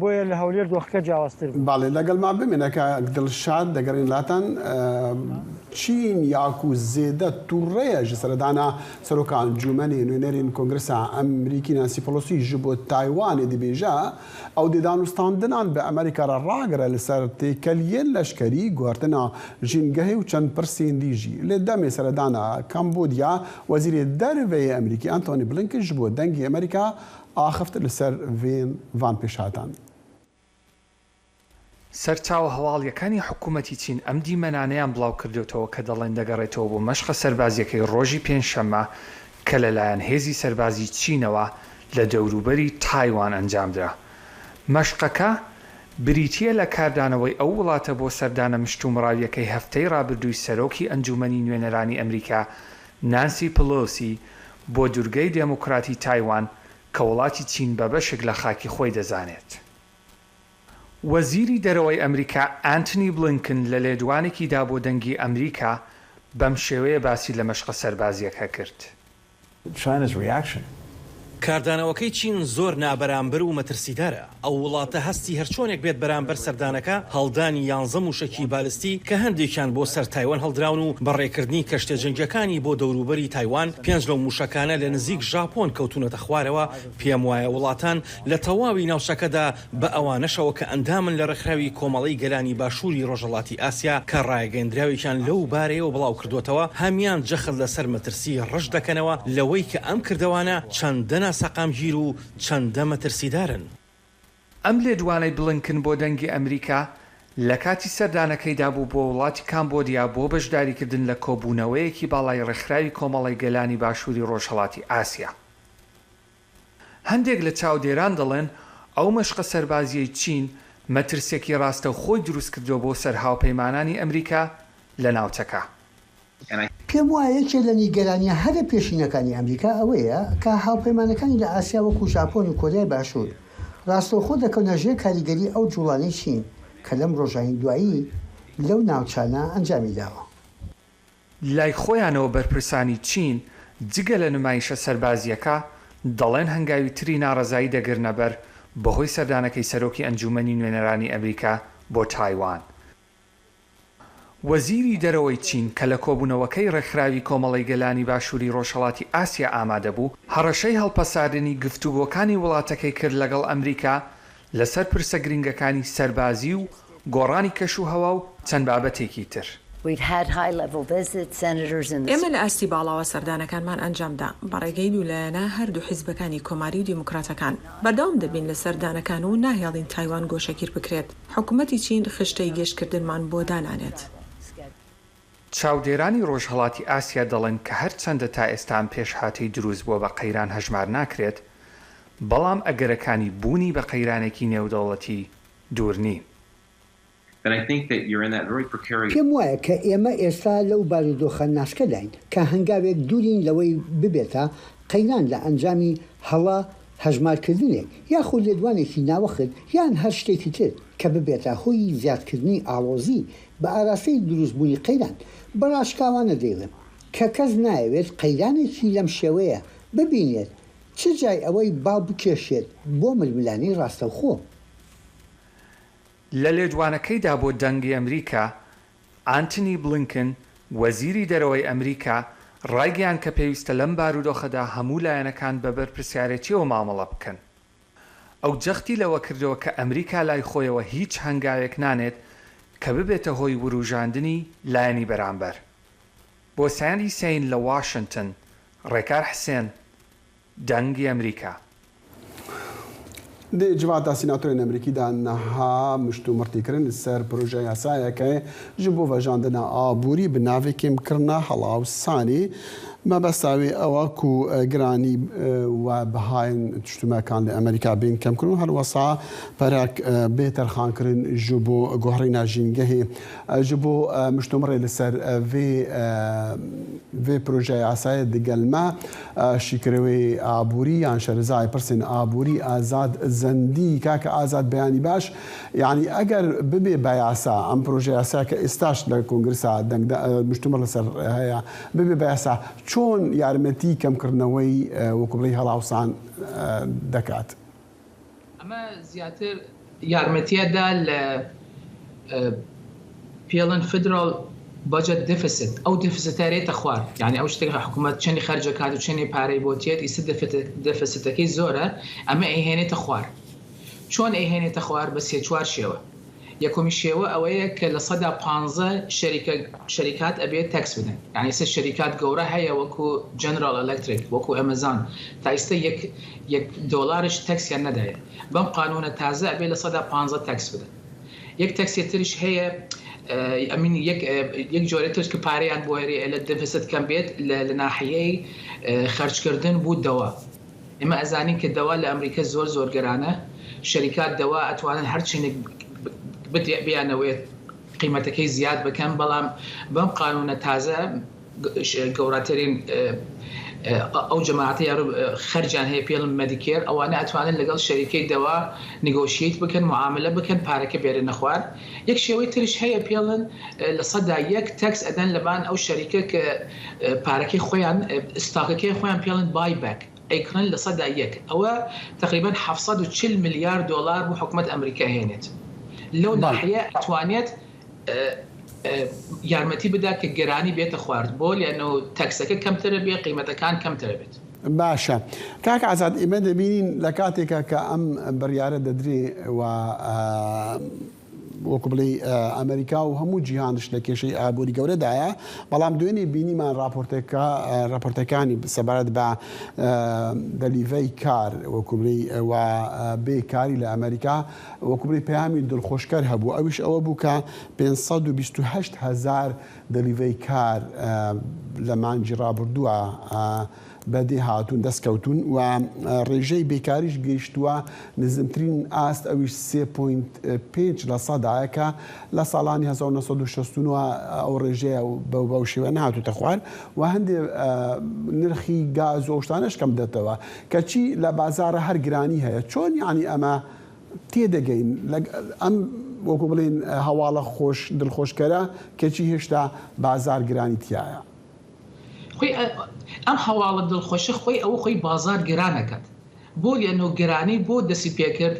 بۆیە لە هەولێر دۆخەکە جیاوازتر بوو. باڵێ لەگەڵمان بمێنەکە دڵشاد دەگەڕین لاتان چین یاکو زێدە تووڕەیە ji سەردانا سەرۆکە ئەنجومەنی نوێنەرین کۆنگرسا ئەمریکی نانسی پۆلۆسی ji بۆ تایوانê dibêje ew dê danûstandinan bi Amerîka re ragire li ser têkeliyên leşkerî guhertina jîngehê û çend pirsên dî jî. Lê demê seredana Kambodya Wezîrê Derveyê Amerîkî Antony Blinken ji bo dengê Amerîka axiftir li ser van pêşhatan. سەرچاوە هەواڵیەکانی حکوومەتی چین ئەم دیمەنانەیان بڵاو کردوێتەوە کە دەڵێن دەگەڕێتەوە بۆ مەشقە سەربازیەکەی ڕۆژی پێنجشەممە کە لەلایەن هێزی سەربازی چینەوە لە دەوروبەری تایوان ئەنجامدرا. مەشقەکە بریتیە لە کاردانەوەی ئەو وڵاتە بۆ سەردانە مشتومڕاویەکەی هەفتەی ڕابردووی سەرۆکی ئەنجومەنی نوێنەرانی ئەمریکا نانسی پلۆسی بۆ دوورگەی دموکراتی تایوان کە وڵاتی چین بە بەشێک لە خاکی خۆی دەزانێت. وەزیری دەرەوەی ئەمریکا ئانتنی بلینکن لە لێدوانێکیدا بۆ دەنگی ئەمریکا بەم شێوەیە باسی لە مەشقە سەربازیەکە کرد. کاردانەوەکەی چین زۆر نابەرامبەر و مەترسیدارە. ئەو وڵاتە هەستی هەرچۆنێک بێت بەرامبەر سەردانەکە هەڵدانی 11 موشکی بالستی کە هەندێکیان بۆ سەر تایوان هەڵدراون و بەڕێکردنی کەشتە جەنگەکانی بۆ دەوروبەری تایوان 5 لەو موشکانە لە نزیک ژاپۆن کەوتونەتە خوارەوە. پێم وایە وڵاتان لە تەواوی ناوچەکەدا بە ئەوانەشەوە کە ئەندامن لە ڕێکخراوی کۆمەڵی گەلانی باشووری ڕۆژهەڵاتی ئاسیا کە ڕایگەیەندراوێکیان لەو بارەیەوە بڵاو کردوتەوە هەمیان جەخت لەسەر مەترسی ڕەش دەکەنەوە لەوەی کە ئەم کردەوانە چەندەنە سەقامگیر و چەندە مەترسیدارن. ئەم لێدوانەی بلینکن بۆ دەنگی ئەمریکا لە کاتی سەردانەکەیدا بوو بۆ وڵاتی کامبۆدیا بۆ بەشداریکردن لە کۆبوونەوەیەکی باڵای ڕێکخراوی کۆمەڵی گەلانی باشووری ڕۆژهەڵاتی ئاسیا. هەندێک لە چاودێران دەڵێن ئەو مەشقە سەربازیەی چین مەترسێکی ڕاستەوخۆی دروست کردو بۆ سەر هاوپەیمانانی ئەمریکا لە ناوچەکە. پێم وایە یەکێک لە نیگەرانیە هەرە پێشینەکانی ئەمریکا ئەوەیە کە هاوپەیمانەکانی لە ئاسیا وەکو ژاپۆن و کۆریای باشوور ڕاستەوخۆ دەکەونە ژێر کاریگەری ئەو جوڵانەی چین کە لەم ڕۆژانی دوایی لەو ناوچانە ئەنجامی داوە. لای خۆیانەوە بەرپرسانی چین جگە لە نمایشە سەربازیەکە دەڵێن هەنگاوی تری ناڕەزایی دەگرنە بەر بەهۆی سەردانەکەی سەرۆکی ئەنجومەنی نوێنەرانی ئەمریکا بۆ تایوان. وەزیری دەرەوەی چین کە لە کۆبوونەوەکەی ڕێکخراوی کۆمەڵی گەلانی باشووری ڕۆژهەڵاتی ئاسیا ئامادە بوو هەڕەشەی هەڵپەساردنی گفتوگۆکانی وڵاتەکەی کرد لەگەڵ ئەمریکا لەسەر پرسە گرنگەکانی سەربازی و گۆڕانی کەشوهەوا و چەند بابەتێکی تر. ئێمە لە ئاستی باڵاوە سەردانەکانمان ئەنجامدا بەڕێگەی دوولایەنە هەردوو حیزبەکانی کۆماری و دیموکراتەکان بەردەوام دەبین لە سەردانەکان و ناهێڵین تایوان گۆشەگیر بکرێت. حکوومەتی چین خشتەی گەشتکردنمان بۆ دانانێت. چاودێرانی ڕۆژهەڵاتی ئاسیا دەڵێن کە هەرچەندە تا ئێستان پێشهاتەی دروست بووە بە قەیران هەژمار ناکرێت بەڵام ئەگەرەکانی بوونی بە قەیرانێکی نێودەوڵەتی دوور نین. پێم وایە کە ئێمە ئێستا لەو بارودۆخە ناسکەداین کە هەنگاوێک دوورین لەوەی ببێتە قەیران لە ئەنجامی هەڵا هەژمارکردنێک یاخود لێدوانێکی ناوەخت یان هەر شتێکی تر کە ببێتە هۆی زیادکردنی ئاڵۆزی بە ئاراستەی دروستبوونی قەیران. بەڕاشکاوانە دەیڵێم کە کەس نایەوێت قەیرانێکی لەم شێوەیە ببینێت چ جای ئەوەی باو بکێشێت بۆ ململانی ڕاستەوخۆ. لە لێدوانەکەیدا بۆ دەنگی ئەمریکا ئانتنی بلینکن وەزیری دەرەوەی ئەمریکا ڕایگەیان کە پێویستە لەم بارودۆخەدا هەموو لایەنەکان بە بەرپرسیارەتیەوە مامەڵە بکەن. ئەو جەختی لەوە کردەوە کە ئەمریکا لای خۆیەوە هیچ هەنگاوێک نانێت کە ببێتە هۆی وروژاندنی لایەنی بەرامبەر. بۆ ساندی سین لە واشنگتن ڕێکار حسێن دەنگی ئەمریکا. جوات سیناتۆرên Amerîkî da niha miştûmirtîkirin li ser proje yasayeke ji bo vejandina aborî bi navê kêmkirina Helawsanê mebesta wê ew ku giranî we bihayên tiştumekan li Amerîka bên kemkirin helwesa perek bêterxankirin ji bo guherîna jîngehê ji bo miştûmirê li ser vê proje yasayê digelme şîkirewê aborî yan şerizayê pirsên aborî azad zendî kake azad beyanî baş yani eger bibe beyasa em proje yasayeke êstaş li kongresa miştûmir li ser heye bibe beyasa چۆن یارمەتی کەمکردنەوەی وەکوبڵی هەڵاوسان دەکات؟ ئەمە زیاتر یارمەتیەدا لە پێڵن فدرال بەجەت دفست ئەو دفستارێتە خوارد یعنی ئەو شتێک حکوومەت چەندی خەرجەکات و چەندی پارەی بۆتێت ئیسە دفستەکەی زۆرە ئەمە ئەیهێنێتە خوار. چۆن ئەیهێنێتە خوار بە سێ چوار شێوە. یەکۆمی شێوە ئەوەیە کە لە 115 شەریکات ئەبێت تەکس بدەن یعنی سێ شەریکات گەورە هەیە وەکو جەنرال ئەلەکتریک وەکو ئەمەزان تا ئێستا $1 تەکسیان نەدایە. بەم قانونە تازە ئەبێت لە 115 تەکس بدەن. یەک تەکسی تریش هەیە ئەمین یەک جۆرەتر کە پارەیان بۆ هێری لە دەفست کەم بێت لە ناحیەی خەرجکردن بوو دەوا. ئێمە ئەزانین کە دەوا لە ئەمریکا زۆر گەرانە شەریکات دەوا ئەتوانن هەرچینێک بیانەوەی قیمەتەکەی زیاد بکەن بەڵام بەم قانونە تازە گەورەترین ئەو جەماعەتی خەرجیان هەیە پێڵم مەدیکێر ئەوانە ئەتوانن لەگەڵ شەریکەی دەوا نیگۆشیت بکەن معاملە بکەن پارەکە بێرە نەخوار یەک شێوەی تریش هەیە پێڵن لە 100% تەکس ئەدەن لەبان ئەو شەریکە کە پارەکەی خۆیان ستاکەکەی خۆیان پێڵن بایبەک ئەیکڕن لە 100% ئەوە تقریبا 740 میلیارد دلار بۆ حکوومەت ئەمریکا هێنێت لەو ناحیە ئەتوانێت یارمەتی بدا کە گەرانی بێتە خوارد بۆ لەنەوە تەکسەکە کەمترە بێ قیمەتەکان کەمترە بێت. باشە کاک ئازاد ئێمە دەبینین لە کاتێکە کە ئەم بڕیارە دەدرێ و وەکو بڵێ ئەمریکا و هەموو جیهانش لە کێشەی ئابووری گەورەدایە بەڵام دوێنێ بینیمان راپۆرتەکانی سەبارەت بە دەلیڤەی کار وەکو بڵێ و بێکاری لە ئەمریکا وەکو بڵێ پەیامی دڵخۆشکەر هەبوو ئەویش ئەوە بوو کە 528,000 دەلیڤەی کار لە مانگی ڕابردووە بەدێ هاتوون دەستکەوتون و ڕێژەی بێکاریش گەیشتووە نزمترین ئاست ئەویش 3.5 لە سەدایە کە لە ساڵانی 1960 ئەو ڕێژەیە بەو شێوە نهاتوتە خوار و هەندێک نرخی گاز و شتانەش کەم دێتەوە کەچی لە بازارە هەر گرانی هەیە چۆن یعنی ئەمە تێدەگەین ئەم وەکو بڵێن هەواڵە دڵخۆشکەرە کەچی هێشتا بازار گرانی تایە. ئەم هەواڵە دڵخۆشە خۆی خۆی بازار گرانەکات بۆ لێنەوە گرانی بۆ دەستی پێکرد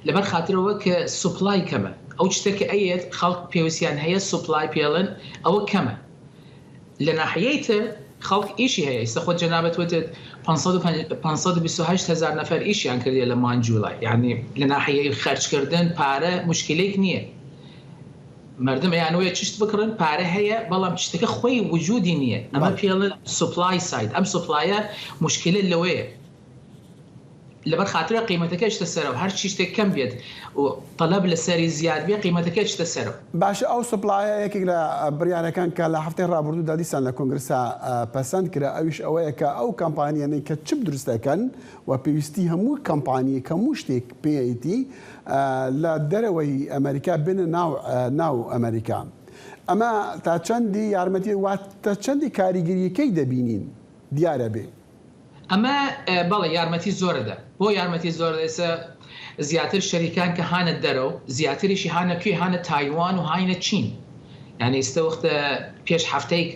لەبەر خاطرەوە کە سوپلای کەمە ئەو شتێکە ئەیەت خەڵک پێویستیان هەیە سوپلای پێڵن ئەوە کەمە لە ناحیەی تر خەڵک ئیشی هەیە ئێستا خۆ جەنابەت وتت 528,000 نەفەر ئیشیان کردێ لە مانگ جوڵای یعنی لە ناحیەی خەرجکردن پارە مشکلێک نییە مردم ئەیانەوەی چشت بکڕن پارە هەیە بەڵام شتەکە خۆی وجودی نییە ئەمە پێڵن سوپلای ساید ئەم سوپلایە مشکلە لەوەیە لەبەر خاطرە قیمەتەکە شتە سەرەوە هەر چی شتێک کەم بێت و طلب لەسەری زیاد بێ قیمەتەکە شتە سەرەوە. باشە ئەو سوپلایە یەکێک لە بڕیارەکان کە لە هەفتەی ڕابردوودا دیسان لە کۆنگرسا پەسەند کرا ئەویش ئەوەیە کە ئەو کامپانیانەی کە چپ دروستەکەن و پێویستی هەموو کامپانیەک هەموو شتێک پێیتی لە دەرەوەی ئەمریکا بنە ناو ئەمریکا ئەمە تا چەندی یارمەتی واتە چەندی کاریگەریەکەی دەبینین دیارە بێ. ئەمە بەڵێ یارمەتی زۆرەدا بۆ یارمەتی زۆر ئێستا زیاتر شەریکان کە هانە دەرەوە زیاتریشی هانەکوێ هانە تایوان و هاینە چین یعنی ئێستا وەختە پێش هەفتەیەک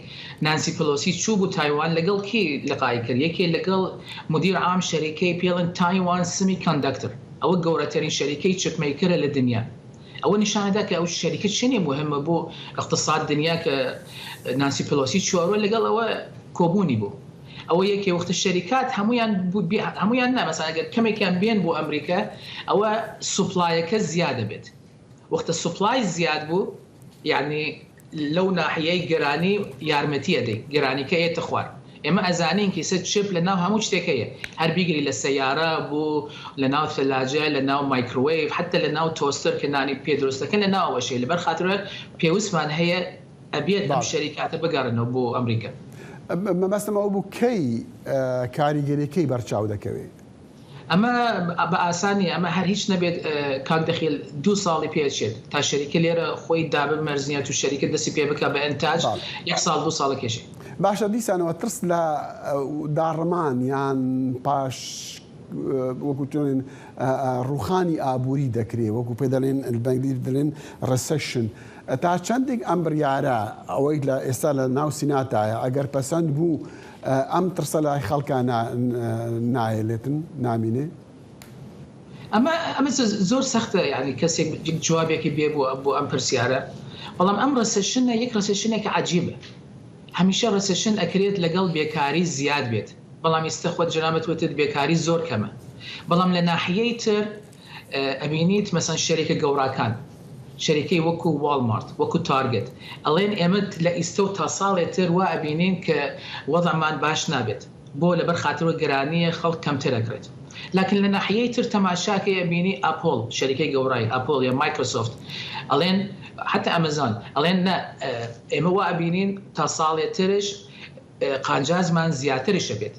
نانسی پلۆسی چوو بوو تایوان لەگەڵ کی لقای کرد یەکێ لەگەڵ مدیر عام شەریکەی پێڵن تایوان سمی کۆندەکتەر ئەوە گەورەترین شەریکەی چپمەیکرە لە دنیا ئەوە نیشانەدا کە ئەو شەریکە چنێ مهمە بۆ اقتصاد دنیا کە نانسی پلۆسی چوارۆ لەگەڵ ئەوە کۆبوونی بوو ئەوە یەکێ وەختە شەریکات هەمویان نامەسان ئەگەر کەمێکیان بێن بۆ ئەمریکا ئەوە سوپلایەکە زیادە بێت وەختە سوپلای زیاد بوو یعنی لەو ناحیەی گەرانی یارمەتی ئەدەی گەرانیکە ئێتە خوار ئێمە ئەزانین کیسە چپ لە ناو هەموو شتێکەیە هەر بیگری لە سەیارە بوو لە ناو فەلاجە لە ناو مایکرۆویڤ حتى لە ناو تۆستەر کە نانی پێ دروستەکەن لە ناوەشەیە لەبەر خاطرە پێویستمان هەیە ئەبێت ئەم شەریکاتە بگەڕنەوە بۆ ئەمریکا. مەبەستمەوە بوو کەی کاریگەریەکەی بەرچاو دەکەوێت ئەمە بە ئاسانی ئەمە هەر هیچ نەبێت کاک دەخیل 2 ساڵی پێچێت تا شەریکە لێرە خۆی دابن مەرزنیەت و شەریکە دەستی پێ بکە بە ئەنتاج 1 ساڵ 2 ساڵە کێشێ. باشە دیسانەوە ترس لە داڕمان یان پاش وەکوتێن ڕوخانی ئابووری دەکرێت وەکو پێ دەڵێن بەنگلی دەڵێن ڕەسەشن تا چەندێک ئەم بڕیارە ئەوەی لە ئێستا لە ناو سیناتایە ئەگەر پەسەند بوو ئەم ترسە لای خەڵکە نایەلێتن نامینێ ئەمە زۆر سەختە یعنی کەسێک جوابێکی بێ بۆ ئەم پرسیارە بەڵام ئەم ڕەسەشنە یەک ڕەسەشنێکە عەجیبە هەمیشە ڕەسەشن ئەکرێت لەگەڵ بێکاری زیاد بێت بەڵام ئێستا خۆت جەنابەت وتت بێکاری زۆر کەمە بەڵام لە ناحیەی تر ئەبینیت مەسەن شەریکە گەوڕاکان شەریکەی وەکو واڵمارت وەکو تارگت ئەڵێن ئێمە لە ئیستە و تا ساڵێ تر وا ئەبینین کە وەضعمان باش نابێت بۆ لەبەر خاطرەوە گەرانیە خەڵک کەمتر ئەکرێت لكن لە ناحیەی تر تەماشاکە ئەبینی ئاپۆڵ شەریکەی گەورای ئاپۆڵ یا مایکرۆسۆفت ئەڵێن حتى ئەمەزۆن ئەڵێن ئێمە وا ئەبینین تا ساڵێ ترش قانجازمان زیاترشە بێت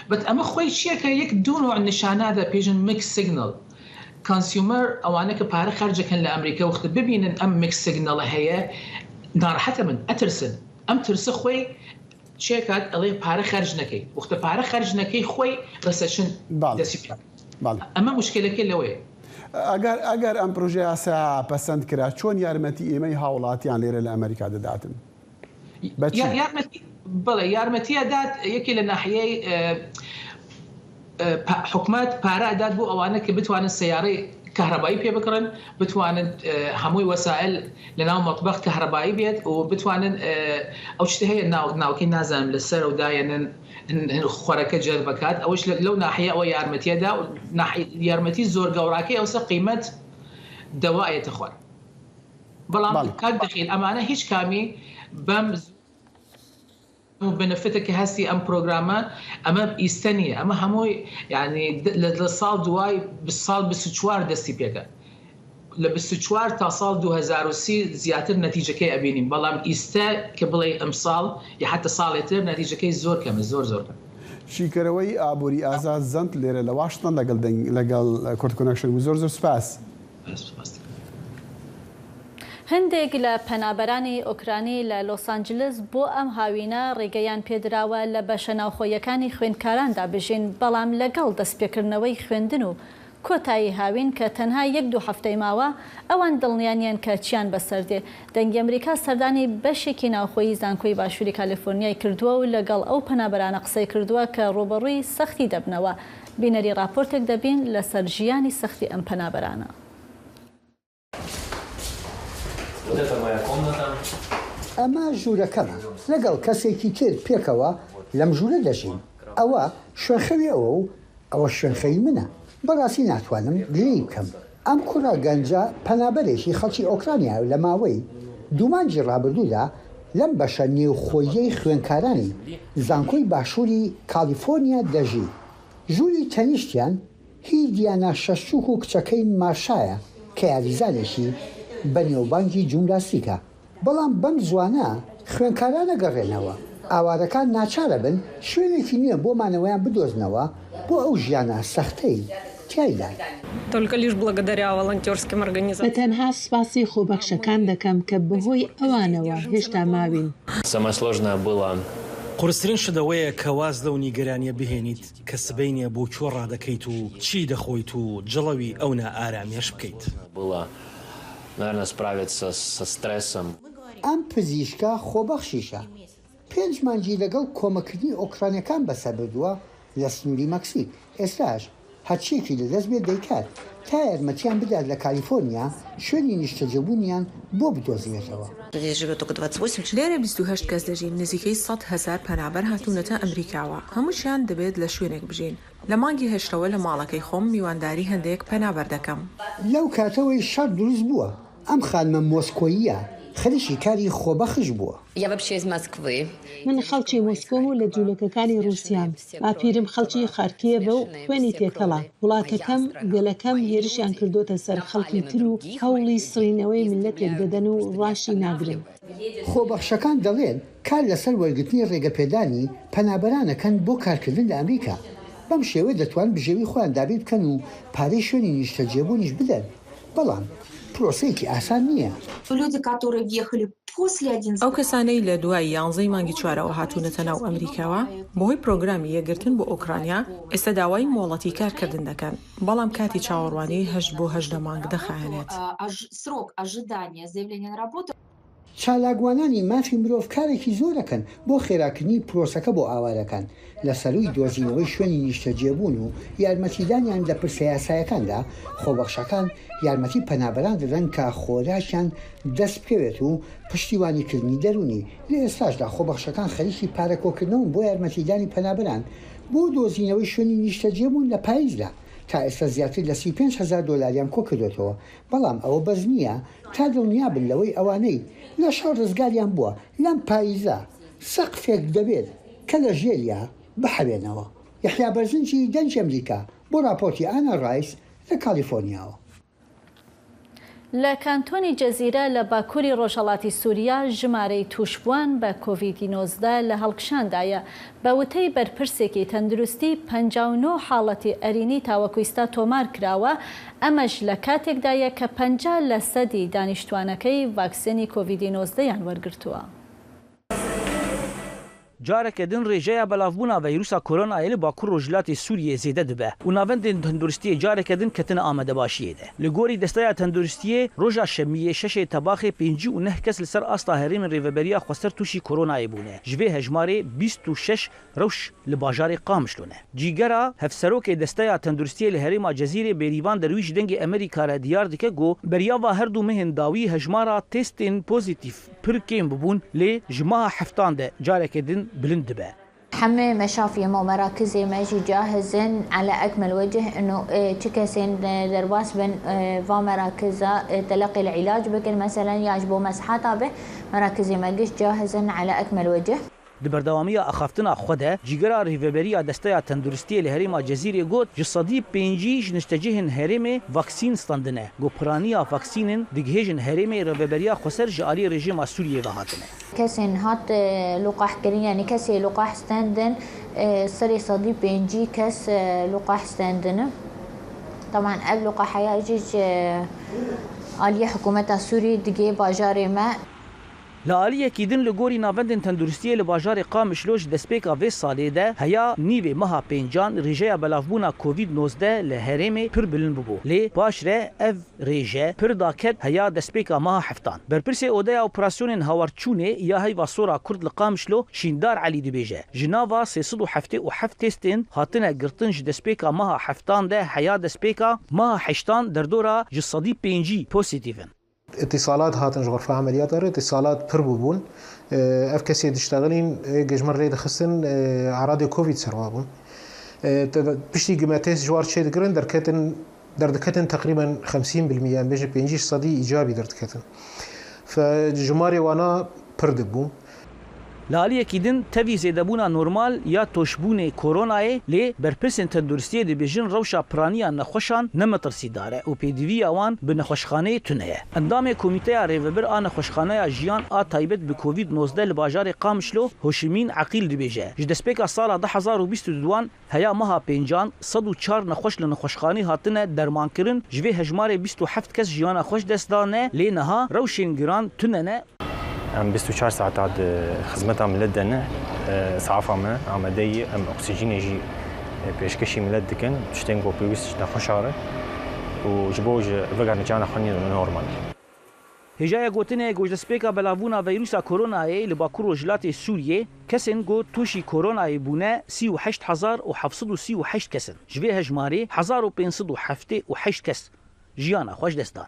بەت ئەمە خۆی چیەکە یەک دوو نوع نیشانادا پێژن میکس سیگنەڵ کانسیومەر ئەوانە کە پارە خەرجەکەن لە ئەمریکا وەختە ببینن ئەم میکس سیگنەڵە هەیە ناڕەحەتە من ئەترسن ئەم ترسە خۆی چێکات ئەڵێ پارە خەرج نەکەی وەختە پارە خەرج نەکەی خۆی ڕسەشن دەسی ئەمە مشکلەکەی لەوەیە ئەگەر ئەم پرۆژه یاسا پەسەند کرا چۆن یارمەتی ئێمەی هاوڵاتیان لێرە لە ئەمریکا دەداتن بەڵێ یارمەتیە دات یەکی لە ناحیەی حکومت پارە ئەدات بۆ ئەوانە کە بتوانن سیارەی کهربایی پێ بکڕن بتوانن هەمووی وەسائل لە ناو مەطبەخ کهربایی بێت و بتوانن ئەو شتە هەیە ناوکەی نازانم لەسەر و دایەنن خۆرەکە جەر بکات ئەوش لەو ناحیە ئەوە یارمەتیەدا و یارمەتی زۆر گەوڕاکەی ئەوسە قیمەت دەوایەتە خوار بەڵام کات دەخیل ئەمانە هیچ کامی بەم بنفیتە کە هەستی ئەم پرۆگرامە ئەمە ئیستە نیە ئەمە هەمووی یعنی لە ساڵ دوای ساڵ 24 دەستی پێکە لە 24 تا ساڵ 2030 زیاتر نەتیجەکەی ئەبینیم بەڵام ئیستە کە بڵێ ئەم ساڵ یا حتى ساڵێتر نەتیجەکەی زۆر کەمە زۆر شیکەرەوەی ئابووری ئازاد زەند لێرە لە واشتن لەگەڵ کورد کۆنەکشن و زۆر سوپاس. هەندێک لە پەنابەرانی ئۆکرانی لە لۆسانجلس بۆ ئەم هاوینە ڕێگەیان پێدراوە لە بەشە ناوخۆیەکانی خوێندکاراندا بژین بەڵام لەگەڵ دەستپێکردنەوەی خوێندن و کۆتایی هاوین کە تەنها 1-2 هەفتەی ماوە ئەوان دڵنیانیان کە چیان بەسەردێ دەنگی ئەمریکا سەردانی بەشێکی ناوخۆیی زانکۆی باشووری کالیفۆرنیای کردووە و لەگەڵ ئەو پەنابەرانە قسەی کردووە کە ڕوبەڕووی سەختی دەبنەوە بینەری راپۆرتێک دەبین لەسەر ژیانی سەختی ئەم پەنابەرانە. ئەمە ژوورەکەمە لەگەڵ کەسێکی تر پێکەوە لەم ژوورە دەژین ئەوە شوێنخەوی ئەوە و ئەوە شوێنخەی منە بەڕاستی ناتوانم گرێی بکەم ئەم کوڕە گەنجە پەنابەرێکی خەڵکی ئۆکرانیا لە ماوەی دوومانجی ڕابردوودا لەم بەشە نێوخۆیەی خوێنکارانی زانکۆی باشووری کالیفۆرنیا دەژی ژووری تەنیشتیان هی دیانە شەشچووک و کچەکەی ماشایە کە یاریزانێکی بە نێوبانگی جوملاسیکە بەڵام بەم زوانە خوێنکارانە گەڕێنەوە ئاوارەکان ناچارە بن شوێنێکی نییە بۆمانەوەیان بدۆزنەوە بۆ ئەو ژیانە سەختەی تایدا. بە تەنها سپاسی خۆبەخشەکان دەکەم کە بەهۆی ئەوانەوە هێشتا ماوین. قورسترین شدەوەیە کە واز لەو نیگەرانیە بهێنیت کە سبەینە بۆ کوێ ڕادەکەیت و چی دەخۆیت و جڵەوی ئەو نائارامیەش بکەیت. ئەم پزیشکە خۆبەخشیشە 5 مانگی لەگەڵ کۆمەکردنی ئۆکرانیەکان بەسەر بردووە لە سنووری مەکسیک ئێستاش هەرچیەکی لەدەست بێت دەیکات تا یارمەتیان بدات لە کالیفۆرنیا شوێنی نیشتەجێبوونیان بۆ بدۆزێتەوە. لێرە 28 کەس دەژین نزیکەی 100,000 پەنابەر هاتوونەتە ئەمریکاوە هەمووشیان دەبێت لە شوێنێک بژین لە مانگی هێشتەوە لە ماڵەکەی خۆم میوانداری هەندێک پەنابەر دەکەم. لەو کاتەوەی شەڕ دروست بووە ئەم خانمە مۆسکۆییە خەریکی کاری خۆبەخش بووە. من خەڵکی مۆسکۆ و لە جوولەکەکانی رووسیام باپیرم خەڵکی خارکیەوە و خوێنی تێکەڵا وڵاتەکەم گەلەکەم هێرشیان کردوتە سەر خەڵکی تر و هەوڵی سڕینەوەی ملەتێک دەدەن و ڕاشی ناگرن. خۆبەخشەکان دەڵێن کار لەسەر وەرگرتنی ڕێگەپێدانی پەنابەرانەکەن بۆ کارکردن لە ئەمریکا بەم شێوە دەتوان بژێوی خۆیان دابیر بکەن و پارەی شوێنی نیشتەجێبوونیش بدەن بەڵام پرۆسەیەکی ئاسان نییە. ئەو کەسانەی لە دوای 11 مانگی چوارەوە هاتوونەتە ناو ئەمریکاوە بۆهۆی پرۆگرامی یەکگرتن بۆ ئۆکرانیا ئێستا داوای مۆڵەتی کارکردن دەکەن بەڵام کاتی چاوەڕوانی 8 مانگ دەخایەنێت. چالاگوانانی مافی مرۆڤ کارێکی زۆرەکەن بۆ خێراکردنی پرۆسەکە بۆ ئاوارەکان لە سەروی دۆزینەوەی شوێنی نیشتەجێبوون و یارمەتیدانیان لە پرسە یاسایەکاندا خۆبەخشەکان یارمەتی پەنابەران دەدەن کە خۆراکیان دەست بکەوێت و پشتیوانیکردنی دەرونی لە ئێستاشدا خۆبەخشەکان خەریکی پارەکۆکردنەوە بۆ یارمەتیدانی پەنابەران بۆ دۆزینەوەی شوێنی نیشتەجێبوون لە پاییزدا تا ئێستا زیاتر لە 35,000 دۆلاریان کۆ کردوێتەوە بەڵام ئەوە بەس نییە تا دڵنیابن لەوەی ئەوانەی لە شەڕ ڕزگاریان بووە لەم پاییزە سەقفێک دەبێت کە لە ژێریا بحەوێنەوە. یحیا بەرزنجی دەنج ئەمریکا بۆ راپۆرتی ئانا ڕایس لە کالیفۆرنیاوە. لە کانتۆنی جەزیرە لە باکووری ڕۆژهەڵاتی سووریا ژمارەی تووشبووان بە کۆڤید-19 لە هەڵکشاندایە بە وتەی بەرپرسێکی تەندروستی 59 حاڵەتی ئەرینی تاوەکویستا تۆمار کراوە، ئەمەش لە کاتێکدایە کە 50% دانیشتوانەکەی ڤاکسینی کۆڤید-19 یان وەرگرتووە. جارێکە دن ڕێژەیە بەڵاوبوونا ڤایرۆسا کۆرۆنایە لە باکوور ڕۆژهەڵاتی سووریە زێدە دەبێ و ناوەندên تەندروستیە جارێکە دن کەتنە ئامادەباشیەدە. لە گۆری دەستەیە تەندروستیە ڕۆژا شەمیە شەشێ تەباخێ 59 کەس لەسەر ئاستا هەرێمی ڕێڤەبەریە خۆستەر تووشی کۆرۆنایە بوونە. ژێ هەژمارێ 26 ڕەوش لە باژارێ قامشلۆنە. جیگەرا هەفسەرۆکێ دەستەیە تەندروستیە لە هەرێما جەزیرێ بێریڤان دەرویش دەنگی ئەمریکارە دیار دکە گۆ بەریاوا هەردوو مهێنداوی هەژمارا تێستên پۆزیتیف پڕ کێم ببوون لێ ژماها حفتاندە جارێکە دن بلند دەبێ. حمى مشافي ومراكزي ماشي جاهزين على أكمل وجه إنه تكسين درباس بين ومراكزها تلقي العلاج بكل مثلا يعجبوا مسحاتها به مراكزي ما جيش جاهزين على أكمل وجه. دبردوامیە ئەخافتنا خودە جیگەرا ڕێڤەبەریە دەستەیە تەندروستیە لە هەرێما جەزیرێ گوت جسەدی 5 نیشتەجێهن هەرێمێ ڤاکسین ستاندنە گۆپرانیە ڤاکسینن دیگهێژن هەرێمێ ڕێڤەبەریە خۆسەر ji aliyê rejima Sûriyê vehatine. Kesên hat luqah kirin yani kesê luqah standin serê sadî 5 kes luqah standin. طبعا ev luqahaya jî aliyê hikûmeta Sûriyê digê bajarê me لە ئالیەکی دن لە گۆری ناوەندên تەندروستیە لە باژارێ قامشلۆژ دەستپێکا vê salê de heya nîvê meha pêncan rêjeya belavbûna COVID-19 li herêmê pir bilind bibû. Lê paş re ev rêje pir daket heya destpêka meha heftan. Berpirsê odeya operasyonên hawarçûnê ya heyva sora Kurd li Qamişlo Şîndar Elî dibêje. Ji nava 377 testên hatine girtin ji destpêka meha heftan de heya destpêka meha heştan derdora ji sedî pêncî pozîtîvin. اتصالات هاتن غرفة عمليات اتصالات بربوبون اف كسي تشتغلين جمر ريد خصن اعراض كوفيد سروابون بشتي قماتيس جوار شي دقرن دردكتن تقريبا 50% بيجي بينجيش صدي ايجابي دردكتن فجماري وانا بردبون لالیەکی دن تەوی زێدەبوونا نۆرمال یا تۆشبوونێ کۆرۆنایە لێ بەرپرسên تەندروستیە دەبێژن ڕەوشا پرانیان نەخۆشان نەمەترسیدارە و پێدیوی ئەوان بە نەخۆشخانەیە تونەیە. ئەندامێ کۆمیتەیە ڕێڤەبەر ئا نەخۆشخانەیە ژیان ئا تایبەت بە کۆڤید-19 لە باژارێ قامشلۆ هۆشیمین عەقیل دەبێژە. ji destpêka sala 2022 heya meha pêncan 104 nexweş li nexweşxanî hatine dermankirin ji vê hejmarê 27 kes jiyana xweş dest dane lê niha rewşên giran tunene. ام 24 ساعت عاد خدمتها ملت دنا صعفة ما عمدية ام اكسجين يجي بيشكشي ملت دكن تشتين جو بيوس نخشاره وجبوج فقر نجانا خني نورمال. هجایا گوتنه گوش دسپیکا بلاوونا ویروسا کورونای لباکور وجلات سوریه کسن گو توشی کورونای بونه 38738 کسن جوی هجماری 1578 کس جیانا خوش دستان.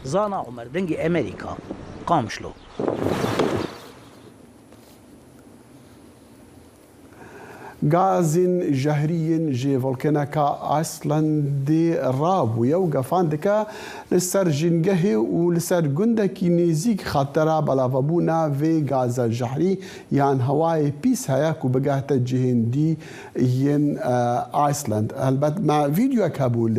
زانا عمر دنگ امریکا قامشلو. غازين جهريين جي فولكاناكا ايسلندي راب ويوقفان دكا لسر جنجهي ولسر جندكي نيزيك خطرة بلافابونا في غازا جهري يعني هواي بيس هياكو بقاهتا جهين دي ين ايسلند البت مع فيديو كابول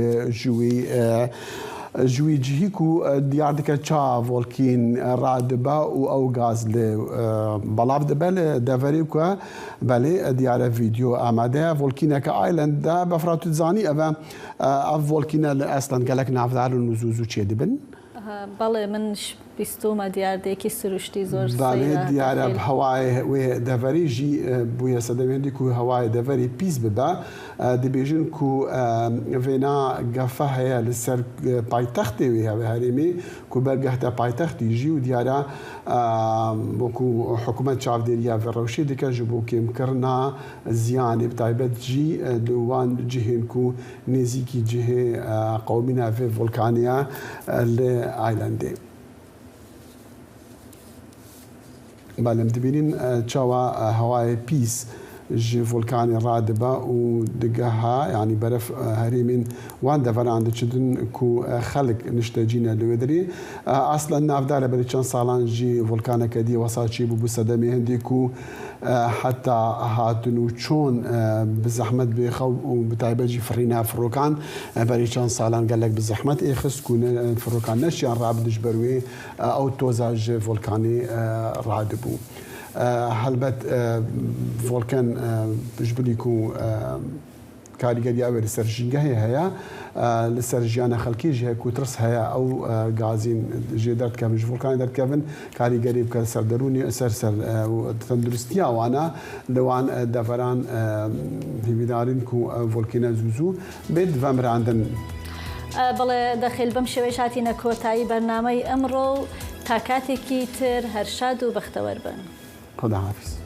جوي جهيكو ديار دكا تشا فولكين رادبا او غاز ل بلاف دبل دافريكو بالي ديار فيديو اماده فولكينكا ايلاند دا بفراتو زاني ابا فولكينا اصلا قالك نعرف دار النزوزو تشي دبن بله من بیستومە دیاردێکی سروشتی زۆر دیارە هەوای وێ دەڤەریژی بووە سەدەوێندی و هەوای دەڤەری پیس ببە دەبێژن و vêna gefa heye li ser paytextê wê heve herêmê ku bergehta paytextî jî û diyara ku hikûmet çavdêriya ve rewşê dike ji bo kêmkirina ziyanê bi taybet jî li wan cihên ku nêzîkî cihê qewmîna vê volkaniya li Aylandê. بالم دبینین چاوا هوای پیس جي فولكاني رادبة ودقها يعني برف هريمين وان دفر عند تشدن كو خلق نشتاجينا لودري أصلا نافدالة بريتشان صالان جي فولكانا كدي وصاتشي بو صدمي هندي كو حتى هاتنو تشون بزحمة بخو وبتعبة جي فرينا فروكان بريتشان صالان قال لك بزحمة إخس كون فروكان نشيان رابد جبروي أو توزاج فولكاني رادبو هلبت فولكان بجبليكو كاريجريا ورسرجينجا هي لسرجيانا خلقي جه كوترس هي او غازين جدرت كافن فولكان در كافن كاريجري بكسر دروني سرسر تندرستيا وانا لوان دفران في بدارين كو فولكانا زوزو بيد فامر عندن بەڵێ دەخیل بەم شێوەی هاتینە کۆتایی بەرنامەی ئەمڕۆ تا کاتێکی تر هەرشاد و بەختەوەر بن. خدا حافظ.